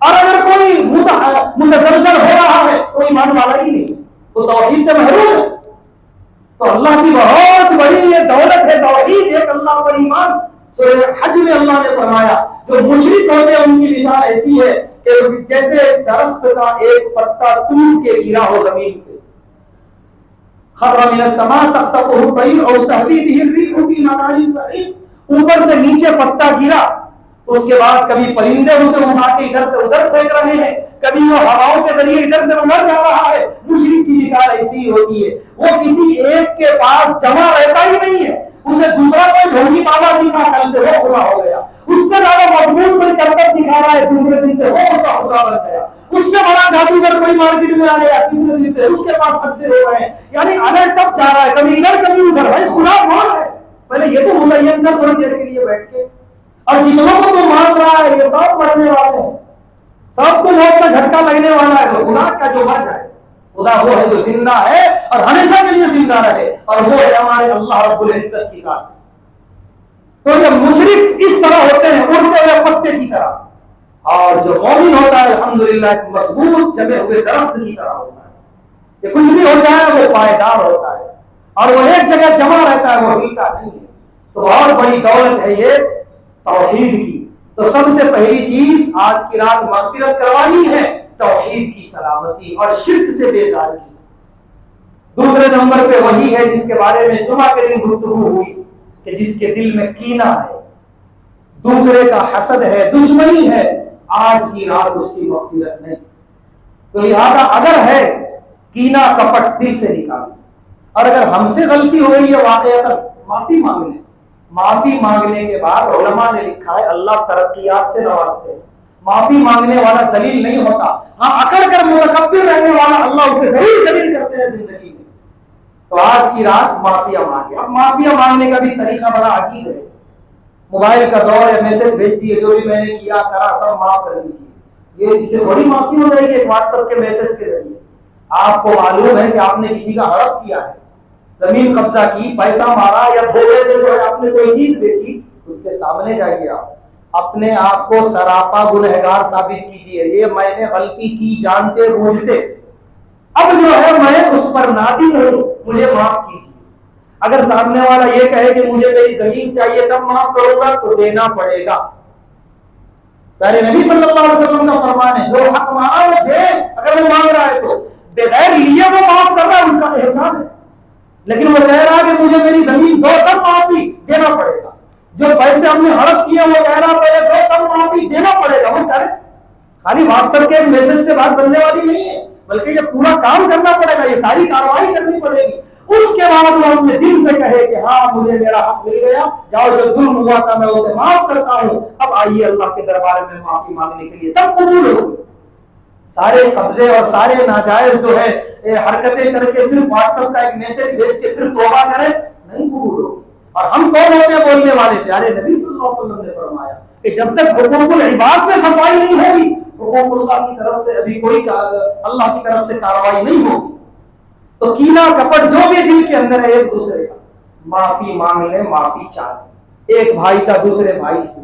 اور اگر کوئی متزلزل ہو رہا ہے تو ایمان والا ہی نہیں، وہ توحید سے محروم ہے. تو اللہ کی بہت بڑی یہ دولت ہے توحید، ایک اللہ پر ایمان. سورہ حج میں اللہ نے فرمایا جو مشرک ہوتے ہیں ان کی مثال ایسی ہے کہ جیسے درخت کا ایک پتا ٹوٹ کے گرا ہو زمین پہ. خر من السماء تخطفه الطير او تهوي به الريح في مكان بعيد. اوپر سے نیچے پتا گرا، اس کے بعد کبھی پرندے اسے اڑا کے ادھر سے ادھر پھینک رہے ہیں، کبھی وہ ہواؤں کے ذریعے ادھر سے ادھر جا رہا ہے. مشرک کی مثال ایسی ہی ہوتی ہے، وہ کسی ایک کے پاس جمع رہتا ہی نہیں ہے. اسے دوسرا کوئی ڈھونگی بابا دکھا، کل سے وہ خدا ہو گیا. اس سے زیادہ مضبوط کوئی کرتب دکھا رہا ہے، دوسرے دن سے وہ اس کا خدا بن گیا. اس سے بڑا جادوگر کوئی مارکیٹ میں آ گیا، تیسرے دن سے اس کے پاس سجدے ہو رہے ہیں. یعنی الگ ٹپ جا رہا ہے، کبھی ادھر کبھی ادھر. بھائی خدا کون ہے؟ پہلے یہ تو متعین کر تھوڑی دیر کے لیے بیٹھ کے. اور جتنوں کو تو مان رہا ہے یہ سب مرنے والے ہیں، سب کو موت کا جھٹکا لگنے والا ہے. خدا کا جو مر جائے، خدا وہ ہے جو زندہ ہے اور ہمیشہ کے لیے زندہ رہے، اور وہ ہے ہمارے اللہ رب العزت کی ذات. تو یہ مشرک اس طرح ہوتے ہیں، اڑتے ہوئے پتے کی طرح، اور جو مومن ہوتا ہے الحمدللہ ایک مضبوط جمے ہوئے درخت کی طرح ہوتا ہے. یہ کچھ بھی ہو جائے وہ پائیدار ہوتا ہے، اور وہ ایک جگہ جمع رہتا ہے، وہ ہلتا نہیں ہے. تو اور بڑی دولت ہے یہ توحید کی. تو سب سے پہلی چیز آج کی رات مغفرت کروانی ہے توحید کی سلامتی اور شرک سے بیزار کی۔ دوسرے نمبر پہ وہی ہے جس کے بارے میں جمعہ کے دن گفتگو ہوئی کہ جس کے دل میں کینہ ہے، دوسرے کا حسد ہے، دشمنی ہے، آج کی رات اس کی مغفرت نہیں۔ تو لہذا اگر ہے کینہ کپٹ دل سے نکالیں، اور اگر ہم سے غلطی ہو گئی ہے واقعہ معافی مانگ لیں۔ معافی مانگنے کے بعد علماء نے لکھا ہے اللہ ترقیات سے نوازتے ہیں، معافی مانگنے والا ذلیل نہیں ہوتا، ہاں اکڑ کر متکبر رہنے والا اللہ اسے ضرور ذلیل کرتے ہیں زندگی میں۔ تو آج کی رات معافیا مانگے۔ اب معافیا مانگنے کا بھی طریقہ بڑا عجیب ہے، موبائل کا دور ہے، میسج بھیج دیے، جو بھی میں نے کیا کرا سب معاف کر دیجیے، یہ اس سے تھوڑی معافی ہو جائے گی ایک واٹس ایپ کے میسج کے ذریعے۔ آپ کو معلوم ہے کہ آپ نے کسی کا ہڑپ کیا ہے، زمین قبضہ کی، پیسہ مارا، یا دھوکے سے جو ہے آپ نے کوئی چیز بیچی، اس کے سامنے جائیے، آپ اپنے آپ کو سراپا گنہگار ثابت کیجیے، یہ میں نے غلطی کی جانتے بوجھتے، اب جو ہے میں اس پر نادم ہوں، مجھے معاف کیجیے۔ اگر سامنے والا یہ کہے کہ مجھے میری زمین چاہیے تب معاف کروں گا تو دینا پڑے گا۔ پیارے نبی صلی اللہ علیہ وسلم کا فرمان ہے جو حق مانگا وہ دے، اگر وہ مانگ رہا ہے تو بغیر لیے وہ معاف کر رہا ہے، اس کا احسان ہے، لیکن وہ کہہ رہا ہے کہ مجھے میری زمین دو تب معافی دینا پڑے گا۔ جو پیسے ہم نے ہڑپ کیا وہ کہہ رہا پہلے دو تب معافی دینا پڑے گا، وہ کرے۔ خالی واٹس ایپ کے میسج سے بات بننے والی نہیں ہے، بلکہ یہ پورا کام کرنا پڑے گا، یہ ساری کارروائی کرنی پڑے گی۔ اس کے بعد وہ اپنے دل سے کہے کہ ہاں مجھے میرا حق مل گیا، جاؤ جو ظلم ہوا تھا میں اسے معاف کرتا ہوں، اب آئیے اللہ کے دربار میں معافی مانگنے کے لیے، تب قبول ہوگی۔ سارے قبضے اور سارے ناجائز جو ہے حرکتیں کر کے صرف واٹس ایپ کا ایک میسج بھیج کے پھر توبہ کریں، نہیں قبول ہوگی۔ اور ہم کون ہوتے ہیں بولنے والے؟ پیارے نبی صلی اللہ علیہ وسلم نے فرمایا کہ جب تک حقوق العباد میں صفائی نہیں ہوگی، حقوق اللہ کی طرف سے ابھی کوئی اللہ کی طرف سے کارروائی نہیں ہوگی۔ تو کینہ کپٹ جو بھی دل کے اندر ہے ایک دوسرے کا، معافی مانگ لیں، معافی چاہیں، ایک بھائی کا دوسرے بھائی سے،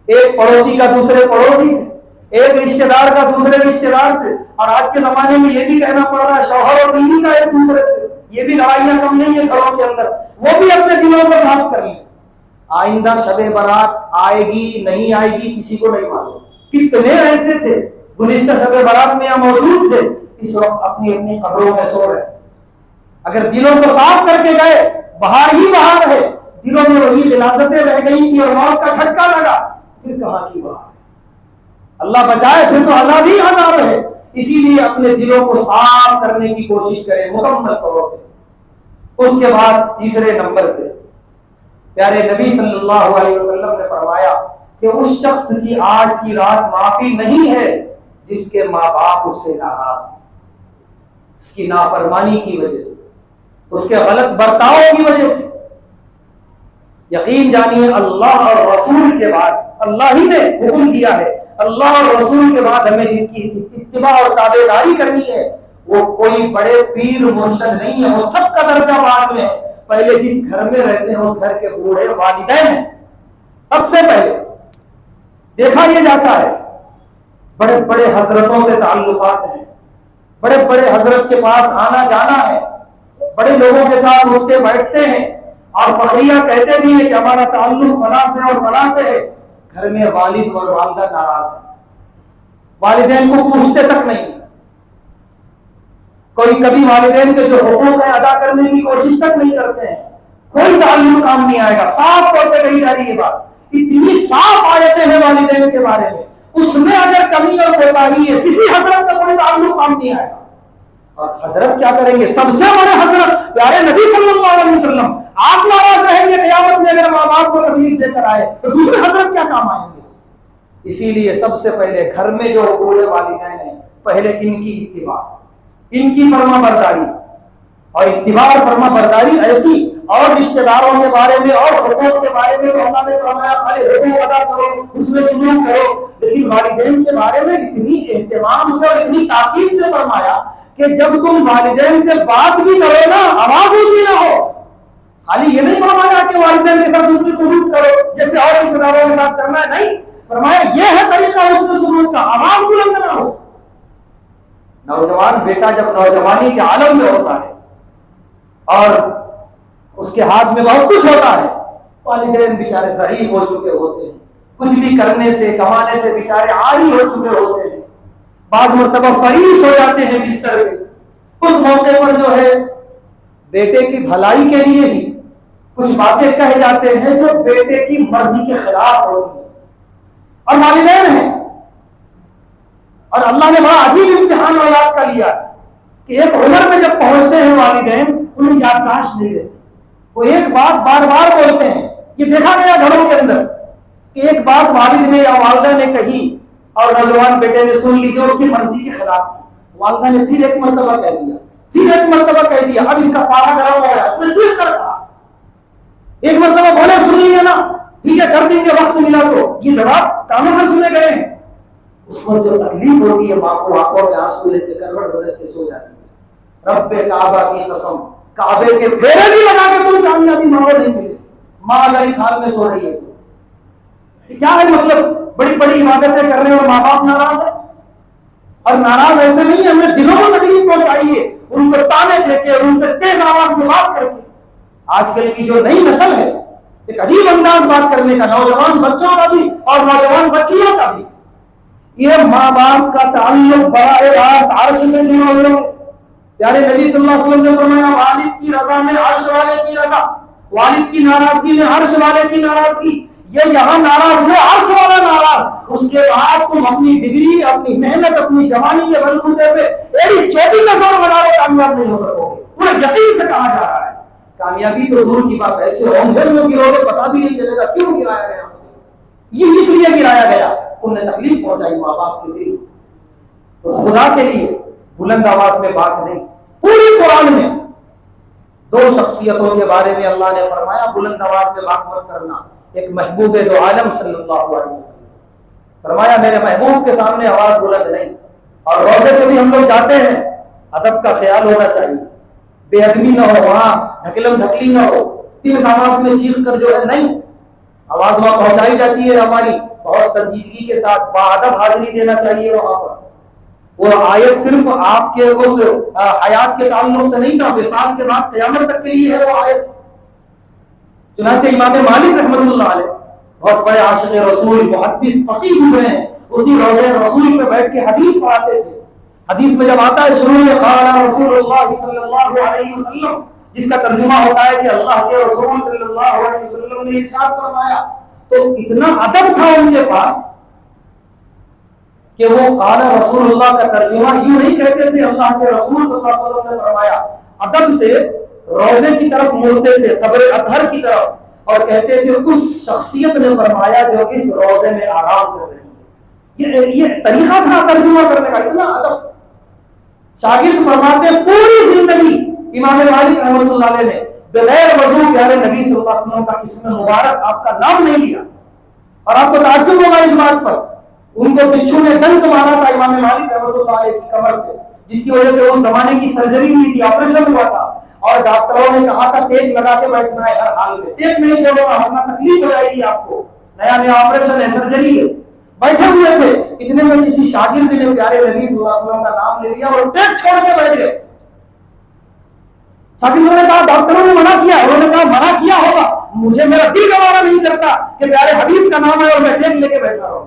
ایک پڑوسی کا دوسرے پڑوسی سے، ایک رشتہ دار کا دوسرے رشتہ دار سے، اور آج کے زمانے میں یہ بھی کہنا پڑ رہا ہے شوہر اور بیوی کا ایک دوسرے سے، یہ بھی لڑائیاں کم نہیں ہے گھروں کے اندر، وہ بھی اپنے دلوں کو صاف کر لیں۔ آئندہ شب برات آئے گی نہیں آئے گی کسی کو نہیں معلوم، کتنے ایسے تھے گزشتہ شب برات میں یہاں موجود تھے، اس وقت اپنی اپنی قبروں میں سو رہے۔ اگر دلوں کو صاف کر کے گئے، بہار ہی بہار ہے، دلوں میں وہی غلاظتیں رہ گئی کہ اور موت کا جھٹکا لگا، پھر کہاں کی بہار ہے؟ اللہ بچائے، پھر تو عذاب ہی عذاب ہے۔ اسی لیے اپنے دلوں کو صاف کرنے کی کوشش کریں مکمل طور پہ۔ اس کے بعد تیسرے نمبر پہ پیارے نبی صلی اللہ علیہ وسلم نے فرمایا کہ اس شخص کی آج کی رات معافی نہیں ہے جس کے ماں باپ اس سے ناراض ہیں، اس کی نافرمانی کی وجہ سے، اس کے غلط برتاؤ کی وجہ سے۔ یقین جانیے اللہ اور رسول کے بعد، اللہ ہی نے حکم دیا ہے، اللہ اور رسول کے بعد ہمیں جس کی اتباع اور تابعداری کرنی ہے وہ کوئی بڑے پیر مرشد نہیں ہے، وہ سب کا درجہ بعد میں ہے۔ پہلے جس گھر میں رہتے ہیں اس گھر کے بوڑھے والدین ہیں، سب سے پہلے دیکھا یہ جاتا ہے۔ بڑے بڑے حضرتوں سے تعلقات ہیں، بڑے بڑے حضرت کے پاس آنا جانا ہے، بڑے لوگوں کے ساتھ اٹھتے بیٹھتے ہیں، اور فخریہ کہتے بھی ہیں کہ ہمارا تعلق فلاں سے اور فلاں سے ہے۔ گھر میں والد اور والدہ ناراض ہیں، والدین کو پوچھتے تک نہیں، کوئی کبھی والدین کے جو حقوق ہیں ادا کرنے کی کوشش تک نہیں کرتے ہیں، کوئی تعلق کام نہیں آئے گا۔ صاف طور پہ کہی جا رہی ہے بات، اتنی صاف آیتیں ہیں والدین کے بارے میں، اس میں اگر کمی اور کوتاہی ہے کسی حضرت کا کوئی تعلق کام نہیں آئے گا۔ اور حضرت کیا کریں گے؟ سب سے بڑے حضرت پیارے نبی صلی اللہ علیہ وسلم، آپ ناراض رہیں گے قیامت میں اگر ماں باپ کو تکلیف دے کر آئے تو دوسرے حضرت کیا کام آئیں گے؟ اسی لیے سب سے پہلے گھر میں جو بوڑھے والدین ہیں، پہلے ان کی اتباع، ان کی فرما برداری، اور اتباع اور فرما برداری ایسی، اور رشتہ داروں کے بارے میں اور حقوق کے بارے میں اللہ نے فرمایا خالی حقوق ادا کرو، اس میں سلوک کرو، لیکن والدین کے بارے میں اتنی اہتمام سے اور اتنی تاکید سے فرمایا کہ جب تم والدین سے بات بھی کرو نا آواز اونچی نہ ہو۔ خالی یہ نہیں فرمایا کہ والدین کے ساتھ حسن سلوک کرو جیسے اور رشتہ داروں کے ساتھ کرنا ہے، نہیں، فرمایا یہ ہے طریقہ حسن سلوک کا، آواز بلند نہ ہو۔ نوجوان بیٹا جب نوجوانی کے عالم میں ہوتا ہے اور اس کے ہاتھ میں بہت کچھ ہوتا ہے، والدین بیچارے ضعیف ہو چکے ہوتے ہیں، کچھ بھی کرنے سے کمانے سے بیچارے عاری ہو چکے ہوتے ہیں، بعض مرتبہ فریش ہو جاتے ہیں بستر پہ، اس موقع پر جو ہے بیٹے کی بھلائی کے لیے ہی کچھ باتیں کہہ جاتے ہیں جو بیٹے کی مرضی کے خلاف ہوتی ہیں، اور والدین ہیں، اور اللہ نے بڑا عجیب امتحان اولاد کا لیا کہ ایک عمر میں جب پہنچتے ہیں والدین انہیں یادداشت نہیں رہتی، وہ ایک بات بار بار بولتے ہیں۔ یہ دیکھا گیا گھروں کے اندر کہ ایک بات والد نے یا والدہ نے کہی اور نوجوان بیٹے نے سن لی جو اس کی مرضی کے خلاف تھی، والدہ نے پھر ایک مرتبہ کہہ دیا، پھر ایک مرتبہ کہہ دیا، اب اس کا پارا گرم ہو گیا، اس نے چیخ کر کہا، ایک مرتبہ بولے سن لیے نا، ٹھیک ہے کر دیں گے وقت ملا تو، یہ جواب کانوں سے سنے گئے ہیں۔ اس کو جو تکلیف ہوتی ہے ماں کو آنکھوں میں آنسو لے کے کروٹ بدل کے سو جاتی ہے۔ رب کعبہ کی قسم، کعبے کے پھیرے بھی لگا کے تم کامیابی ماں کو نہیں ملے، ماں اگر اس حال میں سو رہی ہے تو کیا ہے مطلب؟ بڑی بڑی عبادتیں کر رہے ہیں اور ماں باپ ناراض ہے، اور ناراض ایسے نہیں ہے، ہمیں دلوں میں تکلیف پہنچائی ہے ان کو تانے دے کے اور ان سے تیز آواز میں بات کر کے۔ آج کل کی جو نئی نسل ہے ایک عجیب انداز بات کرنے کا، نوجوان بچوں کا بھی اور نوجوان بچیوں کا بھی، یہ ماں باپ کا تعلق براہ راست عرش سے جڑا ہوا ہے۔ پیارے نبی صلی اللہ علیہ وسلم نے فرمایا والد کی رضا میں عرش والے کی رضا، والد کی ناراضگی میں عرش والے کی ناراضگی، یہ یہاں ناراض ہوئے عرش والا ناراض، اس کے بعد تم اپنی ڈگری اپنی محنت اپنی جوانی کے بلبوتے پہ ایڑی چوٹی کا زور بنا لے کامیاب نہیں ہو سکو گے۔ پورے یقین سے کہا جا رہا ہے کامیابی تو دور کی بات، ایسے اندھیر میں گرو گے پتا بھی نہیں چلے گا کیوں گرایا گیا، یہ اس لیے گرایا گیا تم نے تکلیف پہنچائی ماں باپ کے دل، تو خدا کے لیے بلند آواز میں بات نہیں۔ پوری قرآن میں دو شخصیتوں کے بارے میں اللہ نے فرمایا بلند آواز میں بات مت کرنا، ایک محبوب دو عالم صلی اللہ علیہ وسلم، فرمایا میرے محبوب کے سامنے آواز بلند نہیں، اور روزے پہ بھی ہم لوگ جاتے ہیں ادب کا خیال ہونا چاہیے، بے ادبی نہ ہو، وہاں ڈھکلم ڈھکلی نہ ہو، تیز آواز میں چیخ کر جو ہے نہیں، آواز وہاں پہنچائی جاتی ہے ہماری بہت سنجیدگی کے ساتھ، باادب حاضری دینا چاہیے وہاں پر۔ وہ آیت صرف آپ کے اس حیات کے تعلق سے نہیں تھا، وصال کے بعد قیامت تک کے لیے ہے وہ آیت۔ چنانچہ امام مالک رحمۃ اللہ علیہ بہت بڑے عاشق رسول محدث فقیہ گزرے ہیں، اسی روضہ رسول پہ بیٹھ کے حدیث پڑھاتے تھے۔ حدیث میں جب آتا ہے شروع میں قال رسول اللہ صلی اللہ علیہ وسلم، جس کا ترجمہ ہوتا ہے کہ اللہ کے رسول صلی اللہ علیہ وسلم نے ارشاد فرمایا، تو اتنا ادب تھا ان کے پاس کہ وہ قال رسول اللہ کا ترجمہ یوں نہیں کہتے تھے اللہ کے رسول صلی اللہ علیہ وسلم نے فرمایا، ادب سے روزے کی طرف مڑتے تھے، قبر اطہر کی طرف، اور کہتے تھے اس شخصیت نے فرمایا جو اس روزے میں آرام کر رہی ہے۔ یہ طریقہ تھا ترجمہ کرنے کا، اتنا ادب۔ شاگرد فرماتے پوری زندگی امام مالک رحمۃ اللہ علیہ نے بغیر وضو پیارے نبی صلی اللہ علیہ وسلم کا اسم مبارک آپ کا نام نہیں لیا، اور آپ کو تعجب ہوگا اس بات پر، ان کو بچھو نے ڈنک مارا تھا امام مالک رحمۃ اللہ علیہ کی کمر پہ، جس کی وجہ سے اس زمانے کی سرجری ہوئی تھی، آپریشن ہوا تھا، اور ڈاکٹروں نے کہا تھا ٹیپ لگا کے بیٹھنا ہے ہر حال میں، ٹیپ نہیں چھوڑو گا ورنہ تکلیف ہو جائے گی آپ کو، نیا نیا آپریشن ہے، سرجری ہے۔ بیٹھے ہوئے تھے، اتنے میں کسی شاگرد نے پیارے نبی صلی اللہ علیہ وسلم کا نام لے لیا اور ٹیپ چھوڑ کے بیٹھ گئے۔ شاگردوں نے کہا ڈاکٹروں نے منع کیا، انہوں نے کہا منع کیا ہوگا، مجھے میرا دل گوارا نہیں کرتا کہ پیارے حبیب کا نام ہے اور میں ٹیپ لے کے بیٹھا رہا ہوں۔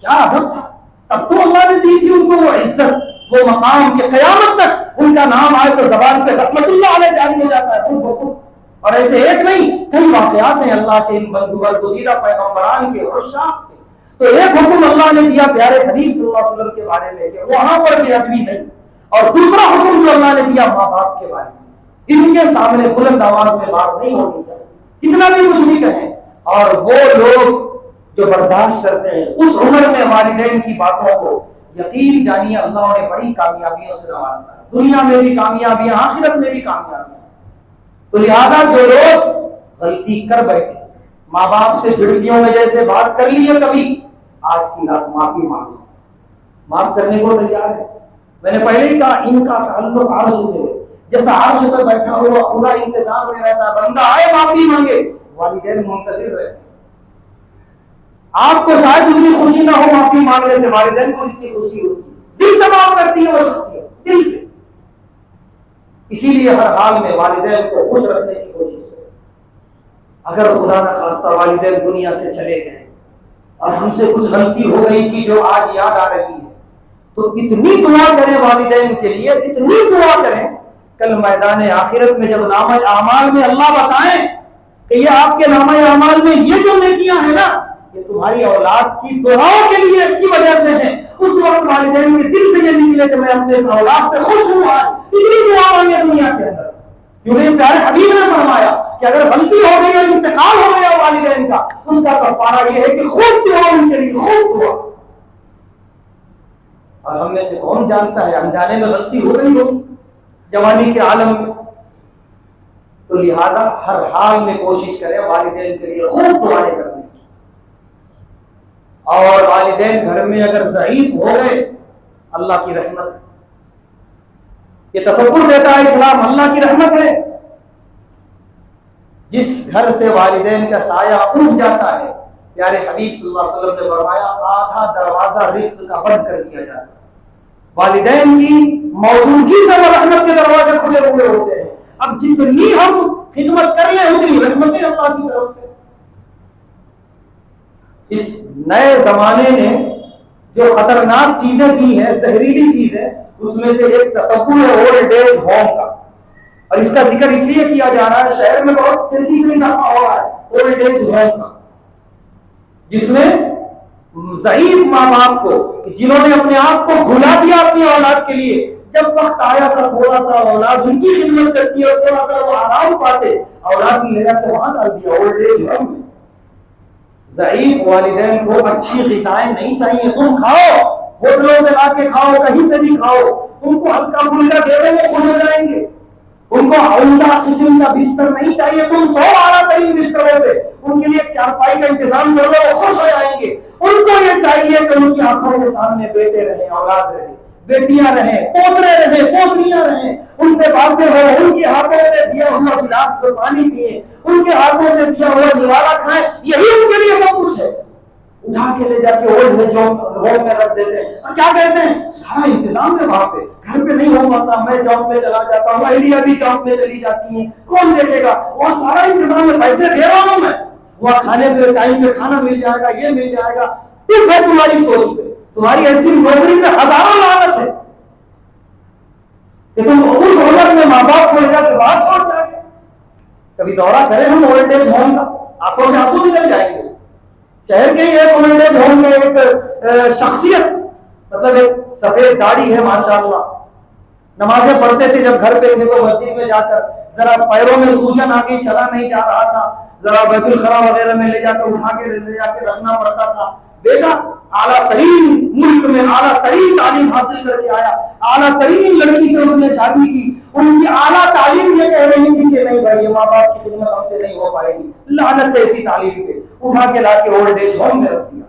کیا ادب تھا، تب تو اللہ نے دی تھی ان کو وہ عزت، وہ مقام کہ قیامت تک ان کا نام آئے تو زبان پہ رحمت اللہ علیہ جاری ہو جاتا ہے خود بخود۔ اور ایسے ایک نہیں کئی واقعات ہیں اللہ کے ان برگزیدہ پیغمبران کے اور شاہ کے۔ تو ایک حکم اللہ نے دیا پیارے حبیب صلی اللہ علیہ وسلم کے بارے میں کہ وہاں پر بے ادبی نہیں، اور دوسرا حکم جو اللہ نے دیا ماں باپ کے بارے میں، ان کے سامنے بلند آواز میں بات نہیں ہونی چاہیے، کتنا بھی کچھ بھی کہیں۔ اور وہ لوگ جو برداشت کرتے ہیں اس عمر میں والدین کی باتوں کو، یقین جانیے اللہ نے بڑی کامیابیوں سے نوازا ہے، دنیا میں بھی کامیابیاں آخرت میں بھی کامیابیاں۔ تو لہذا جو لوگ غلطی کر بیٹھے، ماں باپ سے جھڑکیوں میں جیسے بات کر لی ہے کبھی، آج کی رات معافی مانگو، معاف کرنے کو تیار ہے۔ میں نے پہلے ہی کہا ان کا تعلق عرش سے ہے، جیسا عرش پر بیٹھا ہوا خدا انتظار میں رہتا ہے، بندہ آئے معافی مانگے، والدین منتظر رہتے ہیں۔ آپ کو شاید اتنی خوشی نہ ہو معافی مانگنے سے، والدین کو اتنی خوشی ہوتی ہے، دل سے معاف کرتی ہے وہ شخصیت، دل سے۔ اسی لیے ہر حال میں والدین کو خوش رکھنے کی کوشش کریں۔ اگر خدا نہ خواستہ والدین دنیا سے چلے گئے اور ہم سے کچھ غلطی ہو گئی تھی جو آج یاد آ رہی ہے، تو اتنی دعا کریں والدین کے لیے، اتنی دعا کریں، کل میدان آخرت میں جب نامہ اعمال میں اللہ بتائیں کہ یہ آپ کے نامہ اعمال میں یہ جو نیکیاں ہیں نا، یہ تمہاری اولاد کی دعاؤں کے لیے کی وجہ سے ہیں، اس وقت والدین کے دل سے یہ نکلے کہ میں اپنے اولاد سے خوش ہوں، آج اتنی دعا مانگے دنیا کے اندر. کیونکہ پیارے حبیب نے فرمایا کہ اگر غلطی ہو گئی اور انتقال ہو گیا والدین کا، اس کا کفارہ یہ ہے کہ خوب دعا ان کے لیے، خوب دعا. اور ہم میں سے کون جانتا ہے انجانے میں غلطی ہو گئی ہوگی جوانی کے عالم میں. تو لہذا ہر حال میں کوشش کریں والدین کے لیے خوب دعائیں کرنے کی. اور والدین گھر میں اگر ضعیف ہو گئے، اللہ کی رحمت ہے، یہ تصور دیتا ہے اسلام، اللہ کی رحمت ہے. جس گھر سے والدین کا سایہ اٹھ جاتا ہے، پیارے حبیب صلی اللہ علیہ وسلم نے فرمایا آدھا دروازہ رزق کا بند کر دیا جاتا ہے. والدین کی موجودگی سے وہ رحمت کے دروازے کھلے ہوئے ہوتے ہیں. اب جتنی ہم خدمت کر لیں اتنی رحمتیں اللہ کی طرف سے. اس نئے زمانے نے جو خطرناک چیزیں دی ہیں، زہریلی چیزیں، اس میں سے ایک تصور ہے اولڈ ایج ہوم کا. اور اس کا ذکر اس لیے کیا جا رہا ہے، شہر میں بہت تیزی سے اضافہ ہو رہا ہے اولڈ ایج ہوم کا، جس میں ضعیف ماں باپ کو، جنہوں نے اپنے آپ کو بھلا دیا اپنی اولاد کے لیے، جب وقت آیا تھا تھوڑا سا اولاد ان کی خدمت کرتی ہے اور تھوڑا سا وہ آرام پاتے، اولاد نے لے جا کے وہاں ڈال دیا اولڈ ایج ہوم میں. ضعیف والدین کو اچھی غذائیں نہیں چاہیے، تم کھاؤ، ہوٹلوں سے لا کے کھاؤ، کہیں سے بھی کھاؤ، ان کو ہلکا پھلکا دے دیں گے خوش ہو جائیں گے. ان کو عمدہ قسم کا بستر نہیں چاہیے، تم 100 اعلیٰ ترین بستروں پہ ان کے لیے ایک چارپائی کا انتظام کر لو، وہ خوش ہو جائیں گے. ان کو یہ چاہیے کہ ان کی آنکھوں کے سامنے بیٹے رہیں، اولاد رہیں، بیٹیاں رہیں، پوترے رہیں، پوتریاں رہیں، ان سے باتیں ہو، ان کے ہاتھوں سے دیا ہوا گلاس سے پانی پیئیں، ان کے ہاتھوں سے دیا ہوا نوالہ کھائیں، یہی ان کے لیے سب کچھ ہے. اٹھا کے لے جا کے اولڈ ایج ہوم میں رکھ دیتے ہیں اور کیا کہتے ہیں سارا انتظام ہے وہاں پہ، گھر پہ نہیں ہو پاتا، میں جاب پہ چلا جاتا ہوں، اہلیہ بھی جاب پہ چلی جاتی ہیں، کون دیکھے گا؟ وہاں سارا انتظام ہے، پیسے دے رہا ہوں میں، وہاں کھانے پہ ٹائم پہ کھانا مل جائے گا، یہ مل جائے گا. کس ہے تمہاری سوچ پہ؟ تمہاری ایسی نوکری پہ ہزاروں لعنت ہے کہ تم اس عمر میں ماں باپ کو لے جا کے بات چھوڑ جائیں گے. کبھی دورہ کریں ہم اولڈ ایج ہوم کا، آنکھوں سے آنسو نکل جائیں گے. شہر کے ہی ایک اولڈ ایج ہوم میں ایک شخصیت، مطلب ایک سفید داڑھی ہے ماشاءاللہ، نمازیں پڑھتے تھے جب گھر پہ تھے تو مسجد میں جا کر ذرا پیروں میں سوجن آ گئی، چلا نہیں جا رہا تھا، ذرا بیت الخلا وغیرہ میں لے جا کر اٹھا کے لے جا کے رکھنا پڑتا تھا. بیٹا اعلیٰ ترین ملک میں اعلیٰ ترین تعلیم حاصل کر کے آیا، اعلیٰ ترین لڑکی سے اس نے شادی کی، ان کی اعلیٰ تعلیم یہ کہہ رہی تھی کہ نہیں بھائی ماں باپ کی خدمت ہم سے نہیں ہو پائے گی. لعنت ہے ایسی تعلیم پہ. اٹھا کے لا کے اولڈ ایج ہوم میں رکھ دیا.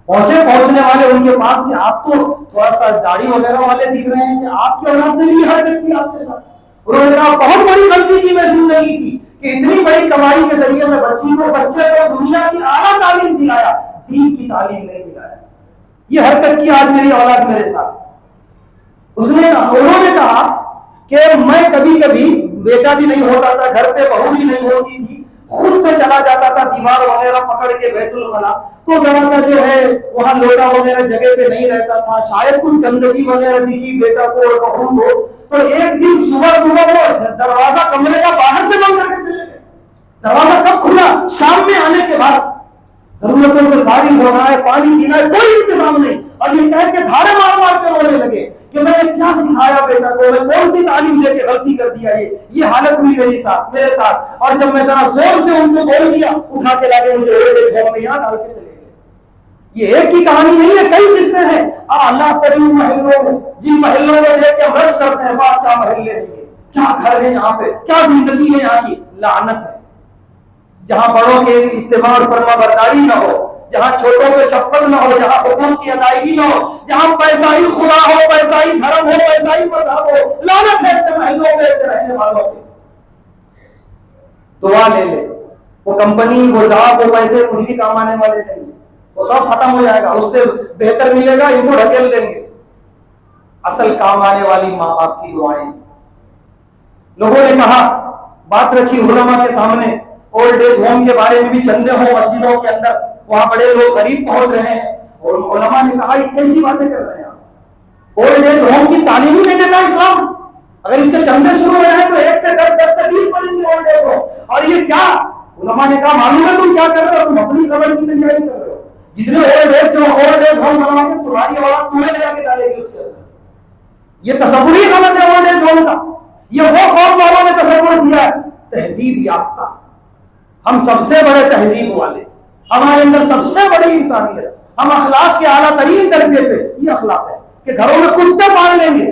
پہنچنے والے ان کے پاس کہ آپ تو تھوڑا سا داڑھی وغیرہ والے دکھ رہے ہیں کہ آپ کی اولاد نے بھی حرکت کی آپ کے ساتھ. انہوں نے کہا بہت بڑی غلطی کی میں زندگی کی کہ اتنی بڑی کمائی کے ذریعے میں بچے کو دنیا کی اعلیٰ تعلیم دلایا، دین کی تعلیم نہیں دلایا. یہ حرکت کی آج میری اولاد میرے ساتھ. انہوں نے کہا کہ میں کبھی کبھی بیٹا بھی نہیں ہوتا تھا، گھر پہ بہو بھی نہیں ہوتی تھی، خود سے چلا جاتا تھا دیوار وغیرہ پکڑ کے بیت الخلا، تو ذرا سا جو ہے وہاں لوٹا وغیرہ جگہ پہ نہیں رہتا تھا، شاید کچھ گندگی وغیرہ دکھی بیٹا کو اور بہو کو، تو ایک دن صبح وہ دروازہ کمرے کا باہر سے بند کر کے چلے گئے. دروازہ کب کھلا؟ شام میں آنے کے بعد. ضرورتوں سے فارغ ہونا ہے، پانی پینا ہے، کوئی انتظام نہیں، اور یہ کہہ کے دھاڑے مار مار کے رونے لگے کہ میں نے کیا سکھایا بیٹا کو، میں کون سی تعلیم دے کے غلطی کر دیا. یہ حالت ہوئی میرے ساتھ. اور جب میں ذرا زور سے ان کو بول دیا، اٹھا کے لا کے مجھے یہاں ڈال کے چلے گئے. یہ ایک کی کہانی نہیں ہے، کئی قصے ہیں. اللہ ترین محلوں میں، جن محلوں میں دیکھ کے ہم رش کرتے ہیں، واہ کیا محلے ہیں، کیا گھر ہے یہاں پہ، کیا زندگی ہے یہاں کی. لعنت ہے. جہاں بڑوں کے اتباع اور فرما برداری نہ ہو، جہاں چھوٹوں پہ شفقت نہ ہو، جہاں حکم کی ادائیگی نہ ہو، جہاں پیسہ ہی خدا ہو، پیسہ ہی دھرم ہو، پیسہ ہی مذہب ہو. لعنت ہے ایسے محلوں میں، ایسے رہنے والوں پہ. دعا لے لے، وہ کمپنی، وہ جاب، وہ پیسے کچھ بھی کام آنے والے نہیں، وہ سب ختم ہو جائے گا، اس سے بہتر ملے گا، ان کو ڈھکیل دیں گے. اصل کام آنے والی ماں باپ کی دعائیں. لوگوں نے کہا، بات رکھی علماء کے سامنے، اولڈ ایج ہوم کے بارے میں بھی چندے ہوں مسجدوں کے اندر، وہاں بڑے لوگ غریب پہنچ رہے ہیں، اور علماء نے کہا یہ کیسی باتیں کر رہے ہیں آپ؟ اولڈ ایج ہوم کی تعلیم ہی نہیں دیتا اسلام. اگر اس کے چندے شروع ہو جائیں تو 1 سے 10 10 سے 20 پڑھیں گے اولڈ ایج ہوم. اور یہ کیا؟ علماء نے کہا معلوم ہے تم کیا کر رہے ہو؟ تم اپنی خبر کی تیاری کر رہے ہو. جتنے اولڈ ایج ہوم بنا کے تمہاری اولاد تمہیں لے کے ڈالے گی اس کے اندر. یہ تصور ہی غلط ہے اولڈ ایج ہوم کا. یہ وہ قوم والوں نے تصور کیا ہے تہذیب یافتہ. ہم سب سے بڑے تہذیب والے, ہمارے اندر سب سے بڑی انسانیت, ہم اخلاق کے اعلیٰ ترین درجے پہ یہ اخلاق ہے کہ گھروں میں کتے پال لیں گے.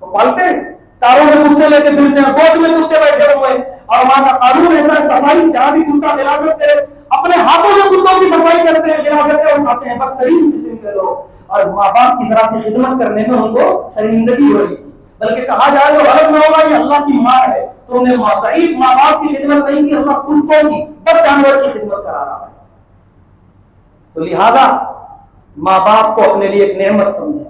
وہ پالتے ہیں, کاروں میں کتے لے کے پھرتے ہیں, گود میں کتے بیٹھے ہوئے ہیں. اور وہاں کا قانون ایسا ہے صفائی جہاں بھی کتا حراست کرے اپنے ہاتھوں سے کتوں کی صفائی کرتے ہیں, حراستیں اٹھاتے ہیں. بدترین قسم کے لوگ. اور ماں باپ کی ذرا سی خدمت کرنے میں ان کو شرمندگی ہو رہی تھی, بلکہ کہا جائے تو غلط نہ ہوگا یہ اللہ کی ماں ہے, تم نے صحیح ماں باپ کی خدمت نہیں کی, اللہ کتوں کی بد جانور کی خدمت کرا رہا ہے. تو لہذا ماں باپ کو اپنے لیے ایک نعمت سمجھے,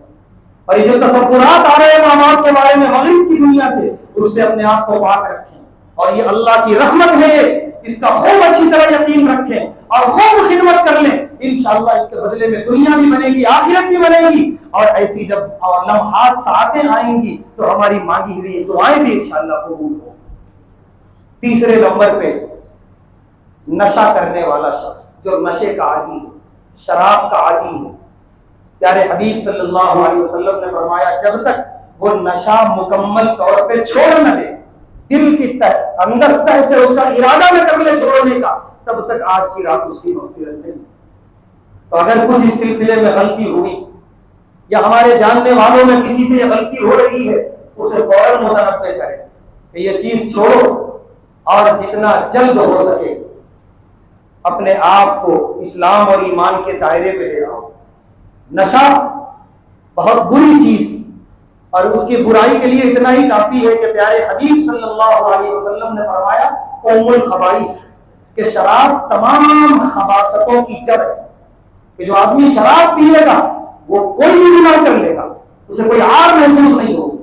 اور یہ جو تصورات آ رہے ہیں ماں باپ کے بارے میں مغرب کی دنیا سے, اس سے اپنے آپ کو پاک رکھیں. اور یہ اللہ کی رحمت ہے, اس کا خوب اچھی طرح یقین رکھیں اور خوب خدمت کر لیں. انشاءاللہ اس کے بدلے میں دنیا بھی بنے گی, آخرت بھی بنے گی. اور ایسی جب لمحات ساعتیں آئیں گی تو ہماری مانگی ہوئی دعائیں بھی انشاءاللہ قبول ہوں. تیسرے نمبر پہ نشہ کرنے والا شخص جو نشے کا عادی ہے, شراب کا عادی ہے. پیارے حبیب صلی اللہ علیہ وسلم نے فرمایا جب تک وہ نشہ مکمل طور پہ چھوڑ نہ دے, دل کی اندر تہ سے اس کا ارادہ نہ کر لے چھوڑنے کا, تب تک آج کی رات اس کی مغفرت نہیں. تو اگر کچھ اس سلسلے میں غلطی ہوئی یا ہمارے جاننے والوں میں کسی سے یہ غلطی ہو رہی ہے, اسے فوراً متنبہ کریں کہ یہ چیز چھوڑو اور جتنا جلد ہو سکے اپنے آپ کو اسلام اور ایمان کے دائرے میں لے آؤ. نشہ بہت بری چیز, اور اس کی برائی کے لیے اتنا ہی کافی ہے کہ پیارے حبیب صلی اللہ علیہ وسلم نے فرمایا ام الخبائث کہ شراب تمام خباثتوں کی جڑ ہے. کہ جو آدمی شراب پیے گا وہ کوئی بھی گناہ کر لے گا, اسے کوئی عار محسوس نہیں ہوگی.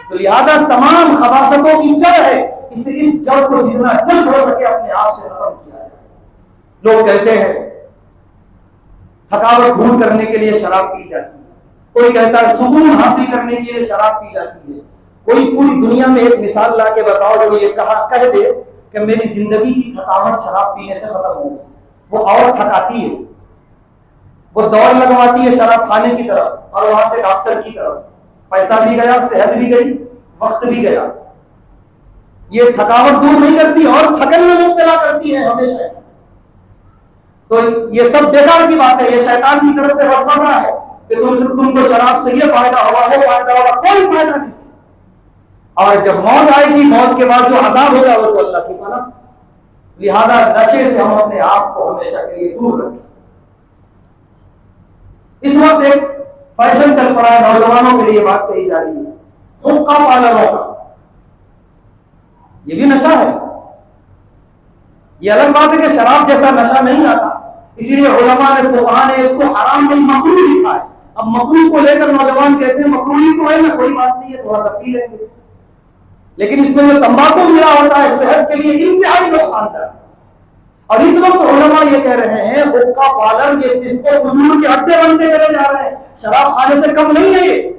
تو لہذا تمام خباثتوں کی جڑ ہے, اس جڑ کو جتنا جلد ہو سکے اپنے آپ سے ختم کیا جائے. لوگ کہتے ہیں تھکاوٹ دور کرنے کے لیے شراب پی جاتی ہے, کوئی کہتا ہے سکون حاصل کرنے کے لیے شراب پی جاتی ہے. کوئی پوری دنیا میں ایک مثال لا کے بتاؤ جو یہ کہہ دے کہ میری زندگی کی تھکاوٹ شراب پینے سے ختم ہو گئی. وہ اور تھکاتی ہے, وہ دوڑ لگواتی ہے شراب خانے کی طرف اور وہاں سے ڈاکٹر کی طرف, پیسہ بھی گیا, صحت بھی گئی, وقت بھی گیا. یہ تھکاوٹ دور نہیں کرتی اور تھکن میں مبتلا کرتی ہے ہمیشہ. تو یہ سب بیکار کی بات ہے, یہ شیطان کی طرف سے وسوسہ ہے کہ تم کو شراب سے یہ فائدہ ہوگا وہ فائدہ ہوگا, کوئی فائدہ نہیں. اور جب موت آئے گی, موت کے بعد جو عذاب ہوگا وہ تو اللہ کی پناہ. لہذا نشے سے ہم اپنے آپ کو ہمیشہ کے لیے دور رکھیں. اس وقت ایک فیشن چل پڑا ہے, نوجوانوں کے لیے بات کہی جا رہی ہے, حقہ پارلروں کا. یہ بھی نشہ ہے. یہ الگ بات ہے کہ شراب جیسا نشہ نہیں آتا, اسی لیے علماء نے فقہاء نے اس کو حرام نہیں مکروہ لکھا ہے. اب مکروہ کو لے کر نوجوان کہتے ہیں مکروہی تو ہے نا, کوئی بات نہیں ہے, تھوڑا سا پی لیں گے. لیکن اس میں جو تمباکو ملا ہوتا ہے صحت کے لیے انتہائی نقصان دہ ہے. اور اس وقت علماء یہ کہہ رہے ہیں حقہ پالر یہ فسق و فجور کے اڈے بنتے چلے جا رہے ہیں, شراب کھانے سے کم نہیں ہے یہ.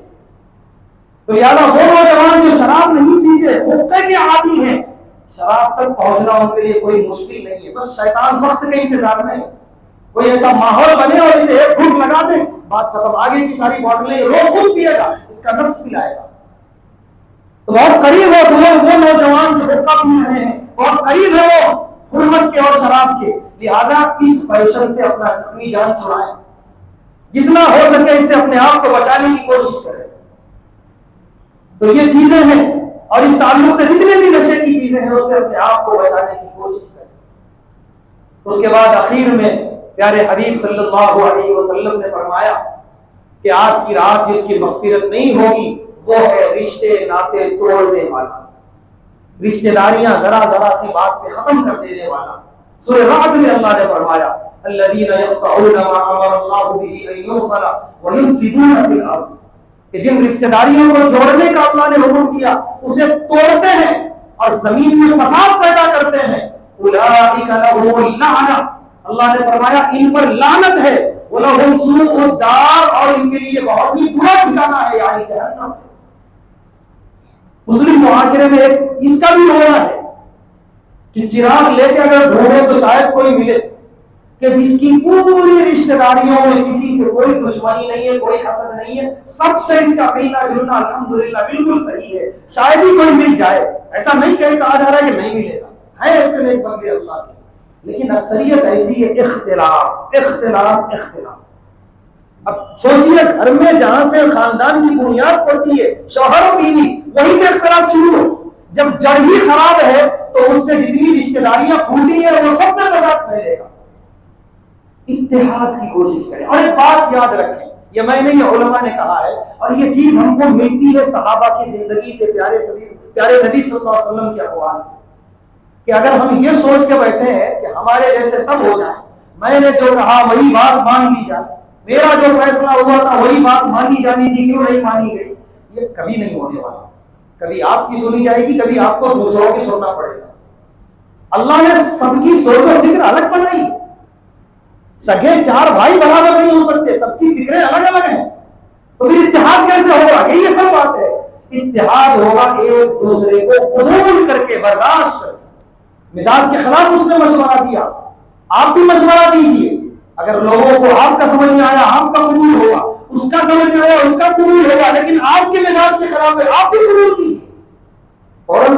تو لہٰذا وہ نوجوان جو شراب نہیں پیتے, حقے کے عادی ہیں, شراب تک پہنچنا ان کے لیے کوئی مشکل نہیں ہے. بس شیطان وقت کے انتظار میں ہے, کوئی ایسا ماحول بنے اور اسے ایک گھونٹ لگا دے, بات ختم. آگے کی ساری بوتلیں روز خود پیے گا, اس کا نفس پلائے گا. تو بہت قریب ہو وہ نوجوان جو حقہ پی رہے ہیں, بہت قریب ہے وہ حرمت کے اور شراب کے. لہذا اس فیشن سے اپنی جان چھڑائیں, جتنا ہو سکے اس سے اپنے آپ کو بچانے کی کوشش کریں. تو یہ چیزیں ہیں, اور اس تعلق سے جتنے بھی نشے کی چیزیں ہیں اس سے اپنے آپ کو بچانے کی کوشش کریں. اس کے بعد اخیر میں پیارے حبیب صلی اللہ علیہ وسلم نے فرمایا کہ آج کی رات جس کی مغفرت نہیں ہوگی وہ ہے رشتے ناطے توڑنے والا, رشتہ داریاں ذرا ذرا سی بات پہ ختم کر دینے والا. سورہ رعد میں اللہ نے فرمایا الذین یقطعون ما امر اللہ بہ ان یوصل ویفسدون فی الارض, کہ جن رشتہ داریوں کو جوڑنے کا اللہ نے حکم دیا اسے توڑتے ہیں اور زمین میں فساد پیدا کرتے ہیں. اولئک لهم اللعنہ, اللہ نے فرمایا ان پر لعنت ہے وَلَهُمْ سُوءُ الدَّارِ، اور ان کے لیے بہت ہی برا ٹھکانہ ہے، یعنی جہنم ہے۔ مسلم معاشرے میں ایک اس کا بھی ہونا ہے کہ چراغ لے کے اگر ڈھونڈے تو شاید کوئی ملے کہ جس کی پوری رشتہ داریوں میں کسی سے کوئی دشمنی نہیں ہے، کوئی حسد نہیں ہے، سب سے اس کا ملنا جلنا الحمدللہ بالکل صحیح ہے، شاید ہی کوئی مل جائے۔ ایسا نہیں کہا جا رہا ہے کہ نہیں ملے گا، ہے ایسے نیک بندے اللہ کے، لیکن اکثریت ایسی ہے، اختلاف اختلاف اختلاف۔ اب سوچئے گھر میں جہاں سے خاندان کی بنیاد پڑتی ہے، شوہر و بیوی، وہیں سے اختلاف شروع ہو، جب جڑ ہی خراب ہے تو اس سے جتنی رشتہ داریاں پھوٹی ہیں وہ سب میں فساد پھیلے گا۔ اتحاد کی کوشش کریں، اور ایک بات یاد رکھیں، یہ میں نے، یہ علماء نے کہا ہے، اور یہ چیز ہم کو ملتی ہے صحابہ کی زندگی سے، پیارے نبی صلی اللہ علیہ وسلم کے اقوال سے، کہ اگر ہم یہ سوچ کے بیٹھے ہیں کہ ہمارے جیسے سب ہو جائیں، میں نے جو کہا وہی بات مان لی جائے، میرا جو فیصلہ ہوا تھا وہی بات مانی جانی تھی، کیوں نہیں مانی گئی، یہ کبھی نہیں ہونے والا۔ کبھی آپ کی سنی جائے گی، کبھی آپ کو دوسروں کی سننا پڑے گا۔ اللہ نے سب کی سوچ و فکر الگ بنائی، سگے چار بھائی برابر نہیں ہو سکتے، سب کی فکریں الگ الگ ہیں، تو پھر اتحاد کیسے ہوگا؟ یہ سب بات ہے۔ اتحاد ہوگا ایک دوسرے کو قبول کر کے، برداشت کر کے۔ مزاج کے خلاف اس نے مشورہ دیا، آپ بھی مشورہ دیجیے، اگر لوگوں کو آپ کا سمجھ میں آیا آپ کا قبول ہوگا، اس کا سمجھ میں آیا اس کا قبول ہوگا، لیکن آپ کے مزاج کے خلاف ہے آپ بھی قبول کیجیے۔ فوراً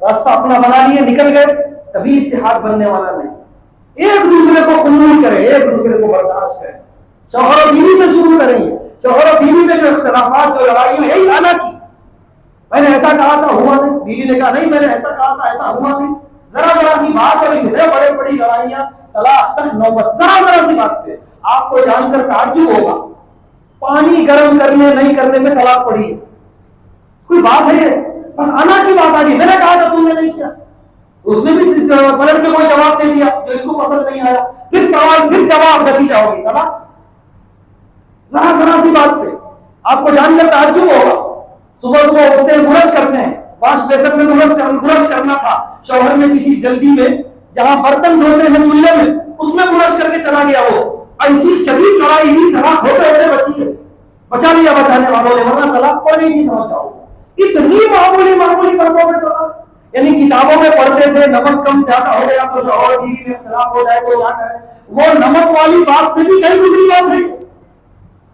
راستہ اپنا بنا لیے، نکل گئے، کبھی اتحاد بننے والا نہیں۔ ایک دوسرے کو قبول کریں، ایک دوسرے کو برداشت کریں، شوہر و بیوی سے شروع کریں گے۔ شوہر و بیوی میں جو اختلافات، جو لڑائیاں، یہی آنا کی، میں نے ایسا کہا تھا ہوا نہیں، بیوی نے کہا نہیں میں نے ایسا کہا تھا ایسا ہوا نہیں، ذرا سی بات اور اتنے بڑے بڑی لڑائیاں، طلاق تک نوبت، ذرا سی بات پہ آپ کو جان کر تعجب ہوگا، پانی گرم کرنے نہیں کرنے میں طلاق پڑی ہے۔ کوئی بات ہے، بس آنا کی بات آ گئی، میں نے کہا تھا تم نے نہیں کیا، اس نے بھی پلٹ کے کوئی جواب دے دیا جو اس کو پسند نہیں آیا، پھر سوال پھر جواب، نتیجہ ہوگی طلاق۔ ذرا سی بات پہ آپ کو جان کر تعجب ہوگا۔ صبح اٹھتے ہیں برش کرتے ہیں، واش بیسن میں برش کرنا تھا، شوہر میں کسی جلدی میں جہاں برتن دھوتے ہیں چولہے میں، اس میں برش کر کے چلا گیا، وہ ایسی شدید لڑائی ہوئی، طلاق ہوتے ہوتے بچی ہے، بچا لیا بچانے والوں نے، ورنہ طلاق پڑ گئی نہیں، سمجھ جاؤ۔ اتنی معمولی باتوں میں طلاق، یعنی کتابوں میں پڑھتے تھے نمک کم زیادہ ہو گیا تو شوہر بیوی میں اختلاف ہو جائے تو کیا کریں، وہ نمک والی بات سے بھی کئی دوسری بات ہے۔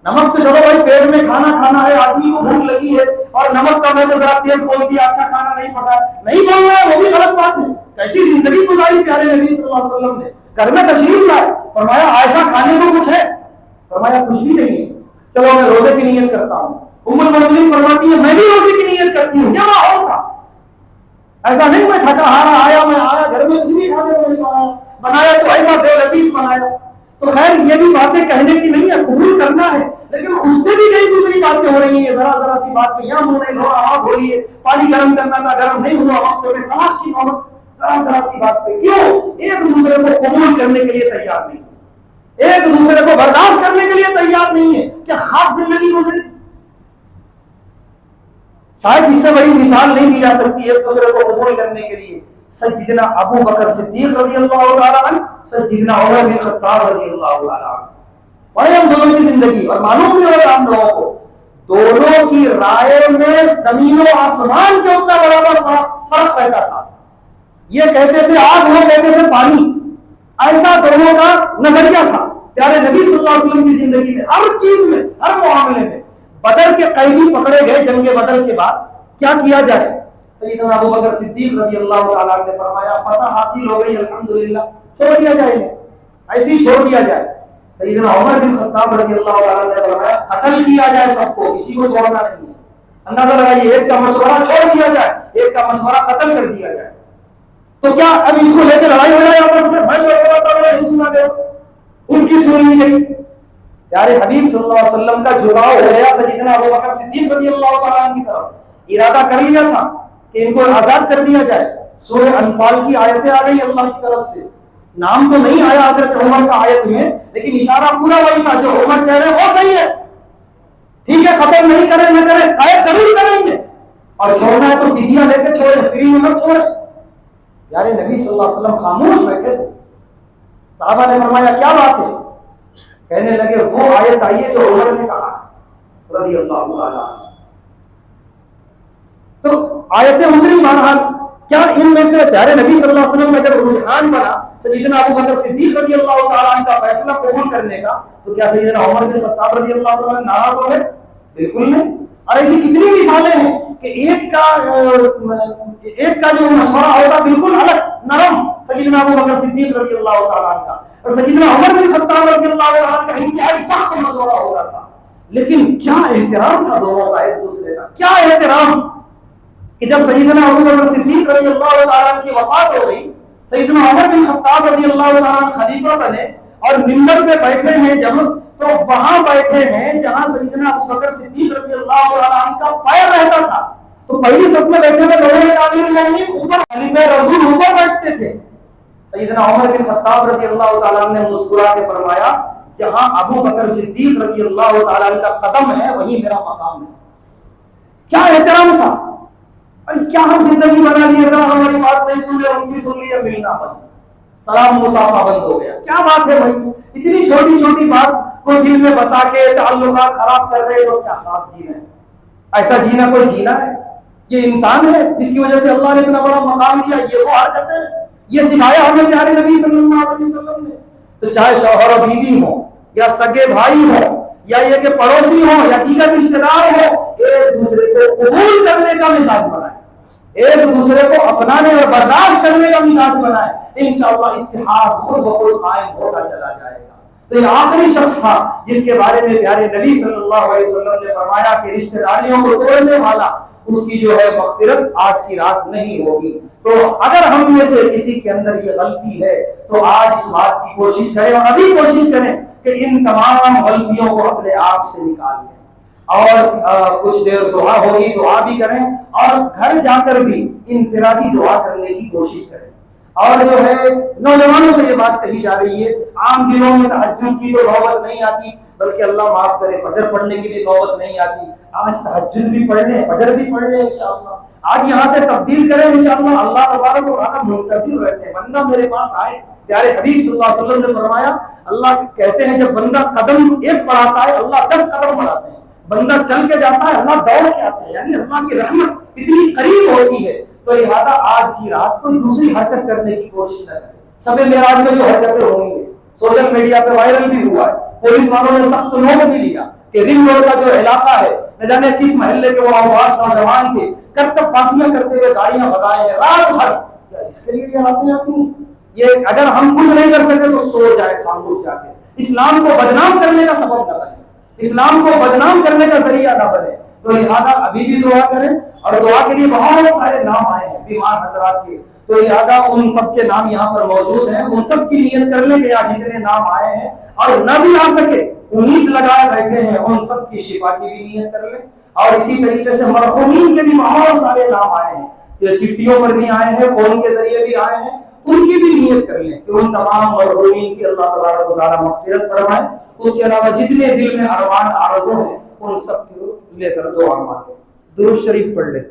نمک تو چلو بھائی پیٹ میں کھانا ہے، آدمی کو بھوک لگی ہے، اور نمک کا میں تو ذرا تیز بول دیا، اچھا کھانا نہیں پکا، نہیں بول رہا ہے، وہ بھی غلط بات ہے۔ کیسی زندگی گزاری پیارے نبی صلی اللہ علیہ وسلم نے، گھر میں تشریف لائے، فرمایا عائشہ کھانے کو کچھ ہے؟ فرمایا کچھ بھی نہیں ہے، چلو میں روزے کی نیت کرتا ہوں۔ ام المؤمنین فرماتی ہے میں بھی روزے کی نیت کرتی ہوں، کیا ماحول تھا، ایسا نہیں میں تھکا ہارا آیا، میں آیا گھر میں کچھ بھی کھانے کو نہیں بنایا تو ایسا بے لذیذ بنایا۔ تو خیر یہ بھی باتیں کہنے کی نہیں ہے، قبول کرنا ہے، لیکن اس سے بھی کئی دوسری باتیں ہو رہی ہیں، ذرا سی بات پہ یہاں منہ نہیں دھو رہا، ہو رہی ہے، پانی گرم کرنا تھا گرم نہیں ہوا، وقت میں طلاق کی نوبت، ذرا سی بات پہ کیوں ایک دوسرے کو قبول کرنے کے لیے تیار نہیں، ایک دوسرے کو برداشت کرنے کے لیے تیار نہیں ہے، کیا خاص زندگی گزری؟ شاید اس سے بڑی مثال نہیں دی جا سکتی ایک دوسرے کو قبول کرنے کے لیے۔ سیدنا ابو بکر صدیق رضی اللہ تعالیٰ عنہ، سیدنا عمر بن خطاب رضی اللہ تعالیٰ عنہ، اور ہم دونوں کی زندگی، اور معلوم بھی ہوگا ہم لوگوں کو، دونوں کی رائے میں زمین و آسمان کے اتنا بڑا فرق رہتا تھا۔ یہ کہتے تھے آگ، وہ کہتے تھے پانی، ایسا دونوں کا نظریہ تھا پیارے نبی صلی اللہ علیہ وسلم کی زندگی میں، ہر چیز میں، ہر معاملے میں۔ بدر کے قیدی پکڑے گئے جنگ بدر کے بعد، کیا کیا جائے؟ سیدنا ابو بکر صدیق رضی اللہ تعالیٰ نے فرمایا فتح حاصل ہو گئی الحمدللہ، چھوڑ دیا جائے، ایسے ہی چھوڑ دیا جائے۔ سیدنا عمر بن خطاب رضی اللہ تعالیٰ نے فرمایا قتل کیا جائے سب کو، کسی کو چھوڑنا نہیں ہے۔ اندازہ لگائیے، ایک کا مشورہ چھوڑ دیا جائے، ایک کا مشورہ قتل کر دیا جائے، تو کیا اب اس کو لے کے لڑائی ہو جائے آپس میں؟ میں جو بتا رہا ہوں سنا دے، ان کی سن لی گئی۔ پیارے حبیب صلی اللہ علیہ وسلم کا جھکاؤ ہو گیا سیدنا ابو بکر صدیق رضی اللہ تعالیٰ عنہ کی طرف، ارادہ کر لیا تھا کہ ان کو آزاد کر دیا جائے۔ سورہ انفال کی آیتیں آ گئی اللہ کی طرف سے، نام تو نہیں آیا حضرت عمر کا آیت میں، لیکن اشارہ پورا وہی تھا جو عمر کہہ رہے ہیں وہ صحیح ہے، ٹھیک ہے ختم نہیں کریں نہ کریں، قید ضرور کریں گے، اور چھوڑنا ہے تو فدیہ لے کے چھوڑیں، فری میں مت چھوڑیں۔ پیارے نبی صلی اللہ علیہ وسلم خاموش بیٹھے تھے، صحابہ نے فرمایا کیا بات ہے؟ کہنے لگے وہ آیت آئیے جو عمر نے کہا رضی اللہ تعالیٰ عنہ. تو آیتیں اتری بہرحال. کیا ان میں سے پیارے نبی صلی اللہ علیہ وسلم کا جب رجحان بنا سیدنا ابو بکر صدیق رضی اللہ تعالیٰ عنہ کا فیصلہ قبول کرنے کا، تو کیا سیدنا عمر بن خطاب رضی اللہ تعالیٰ عنہ ناراض ہو گئے؟ بالکل نہیں. اور ایسی کتنی مثالیں ہیں کہ ایک کا جو مشورہ ہوگا بالکل الگ نرم سیدنا ابو بکر صدیق رضی اللہ تعالیٰ عنہ کا، اور سیدنا عمر بن خطاب رضی اللہ تعالیٰ عنہ کا انتہائی سخت مشورہ ہوتا تھا. لیکن کیا احترام تھا دونوں کا ایک دوسرے کا، کیا احترام کہ جب سیدنا ابو بکر صدیق رضی اللہ تعالیٰ عنہ کی وفات ہو گئی، سیدنا عمر بن خطاب رضی اللہ تعالیٰ عنہ خلیفہ بنے اور منبر پہ بیٹھے ہیں جب، تو وہاں بیٹھے ہیں جہاں سیدنا ابو بکر صدیق رضی اللہ تعالیٰ عنہ کا پیر رہتا تھا. تو پہلی صف میں بیٹھے ہوئے دونوں امیر المومنین اوپر خلیفہ رسول اوپر بیٹھتے تھے. سیدنا عمر بن خطاب رضی اللہ تعالیٰ عنہ نے مسکرا کے فرمایا جہاں ابو بکر صدیق رضی اللہ تعالیٰ عنہ کا قدم ہے وہی میرا مقام ہے. کیا احترام تھا. ارے کیا ہم زندگی بنا لیے ذرا ہماری بات نہیں سن رہے ان کی سن لی ملنا بند، سلام مصافحہ بند ہو گیا. کیا بات ہے بھائی، اتنی چھوٹی چھوٹی بات کو دل میں بسا کے تعلقات خراب کر رہے ہو. کیا خواب جی رہے ہیں؟ ایسا جینا کوئی جینا ہے؟ یہ انسان ہے جس کی وجہ سے اللہ نے اتنا بڑا مقام دیا. یہ وہ حرکت ہے، یہ سکھایا ہمیں پیارے نبی صلی اللہ علیہ وسلم نے. تو چاہے شوہر و بیوی ہو یا سگے بھائی ہو یا یہ کہ پڑوسی ہو یا دیگر رشتے دار ہو، ایک دوسرے کو قبول کرنے کا مزاج بنائے، ایک دوسرے کو اپنانے اور برداشت کرنے کا مزاج بنائے. انشاءاللہ اتحاد خود بخود قائم ہوتا چلا جائے گا. تو یہ آخری شخص تھا جس کے بارے میں پیارے نبی صلی اللہ علیہ وسلم نے فرمایا کہ رشتہ داریوں کو توڑنے والا اس کی جو ہے مغفرت آج کی رات نہیں ہوگی. تو اگر ہم میں سے کسی کے اندر یہ غلطی ہے تو آج اس بات کی کوشش کریں اور ابھی کوشش کریں کہ ان تمام غلطیوں کو اپنے آپ سے نکال لیں. اور کچھ دیر دعا ہوگی، دعا بھی کریں اور گھر جا کر بھی انفرادی دعا کرنے کی کوشش کریں. اور جو ہے نوجوانوں سے یہ بات کہی جا رہی ہے، عام دنوں میں تہجد کی تو نوبت نہیں آتی، بلکہ اللہ معاف کرے فجر پڑھنے کی بھی نوبت نہیں آتی. آج تہجد بھی پڑھ لیں، فجر بھی پڑھ لیں انشاءاللہ. آج یہاں سے تبدیل کریں انشاءاللہ. اللہ تبارک و تعالیٰ منتظر رہتے ہیں بندہ میرے پاس آئے. پیارے حبیب صلی اللہ علیہ وسلم نے فرمایا، اللہ کہتے ہیں جب بندہ قدم ایک بڑھاتا ہے اللہ 10 قدم بڑھاتے ہیں، بندہ چل کے جاتا ہے اللہ دوڑ کے آتا ہے. یعنی اللہ کی رحمت اتنی قریب ہوتی ہے. تو لہٰذا آج کی رات کوئی دوسری حرکت کرنے کی کوشش نہ کریں. شب معراج میں جو حرکتیں ہونی ہیں سوشل میڈیا پہ وائرل بھی ہوا ہے، پولیس والوں نے سخت نوٹ بھی لیا کہ رنگ روڈ کا جو علاقہ ہے نہ جانے کس محلے کے وہ آواز نوجوان کے کرتب پاسیاں کرتے ہوئے گاڑیاں بگائے ہیں رات بھر. کیا اس کے لیے یہ باتیں آتی ہیں؟ یہ اگر ہم کچھ نہیں کر سکے تو سو جائے خاموش جا کے. اسلام کو بدنام کرنے کا سبب نہ بنے، اسلام کو بدنام کرنے کا ذریعہ نہ بنے. تو لہٰذا ابھی بھی دعا کریں. اور دعا کے لیے بہت سارے نام آئے ہیں بیمار حضرات کے، تو لہٰذا ان سب کے نام یہاں پر موجود ہیں. ان سب کی نیت کر لیں کہ یہاں جتنے نام آئے ہیں اور نہ بھی آ سکے امید لگائے بیٹھے ہیں ان سب کی شفا کی بھی نیت کر لیں. اور اسی طریقے سے مرحومین کے بھی بہت سارے نام آئے ہیں، یہ چٹھیوں پر بھی آئے ہیں، فون کے ذریعے بھی آئے ہیں، ان کی بھی نیت کر لیں کہ ان تمام مرحومین کی اللہ تبارک و تعالیٰ مغفرت فرمائے. اس کے علاوہ جتنے دل میں ارمان آرزو ہیں ان سب کو لے کر دعا مانگیں. درود شریف پڑھ لیں.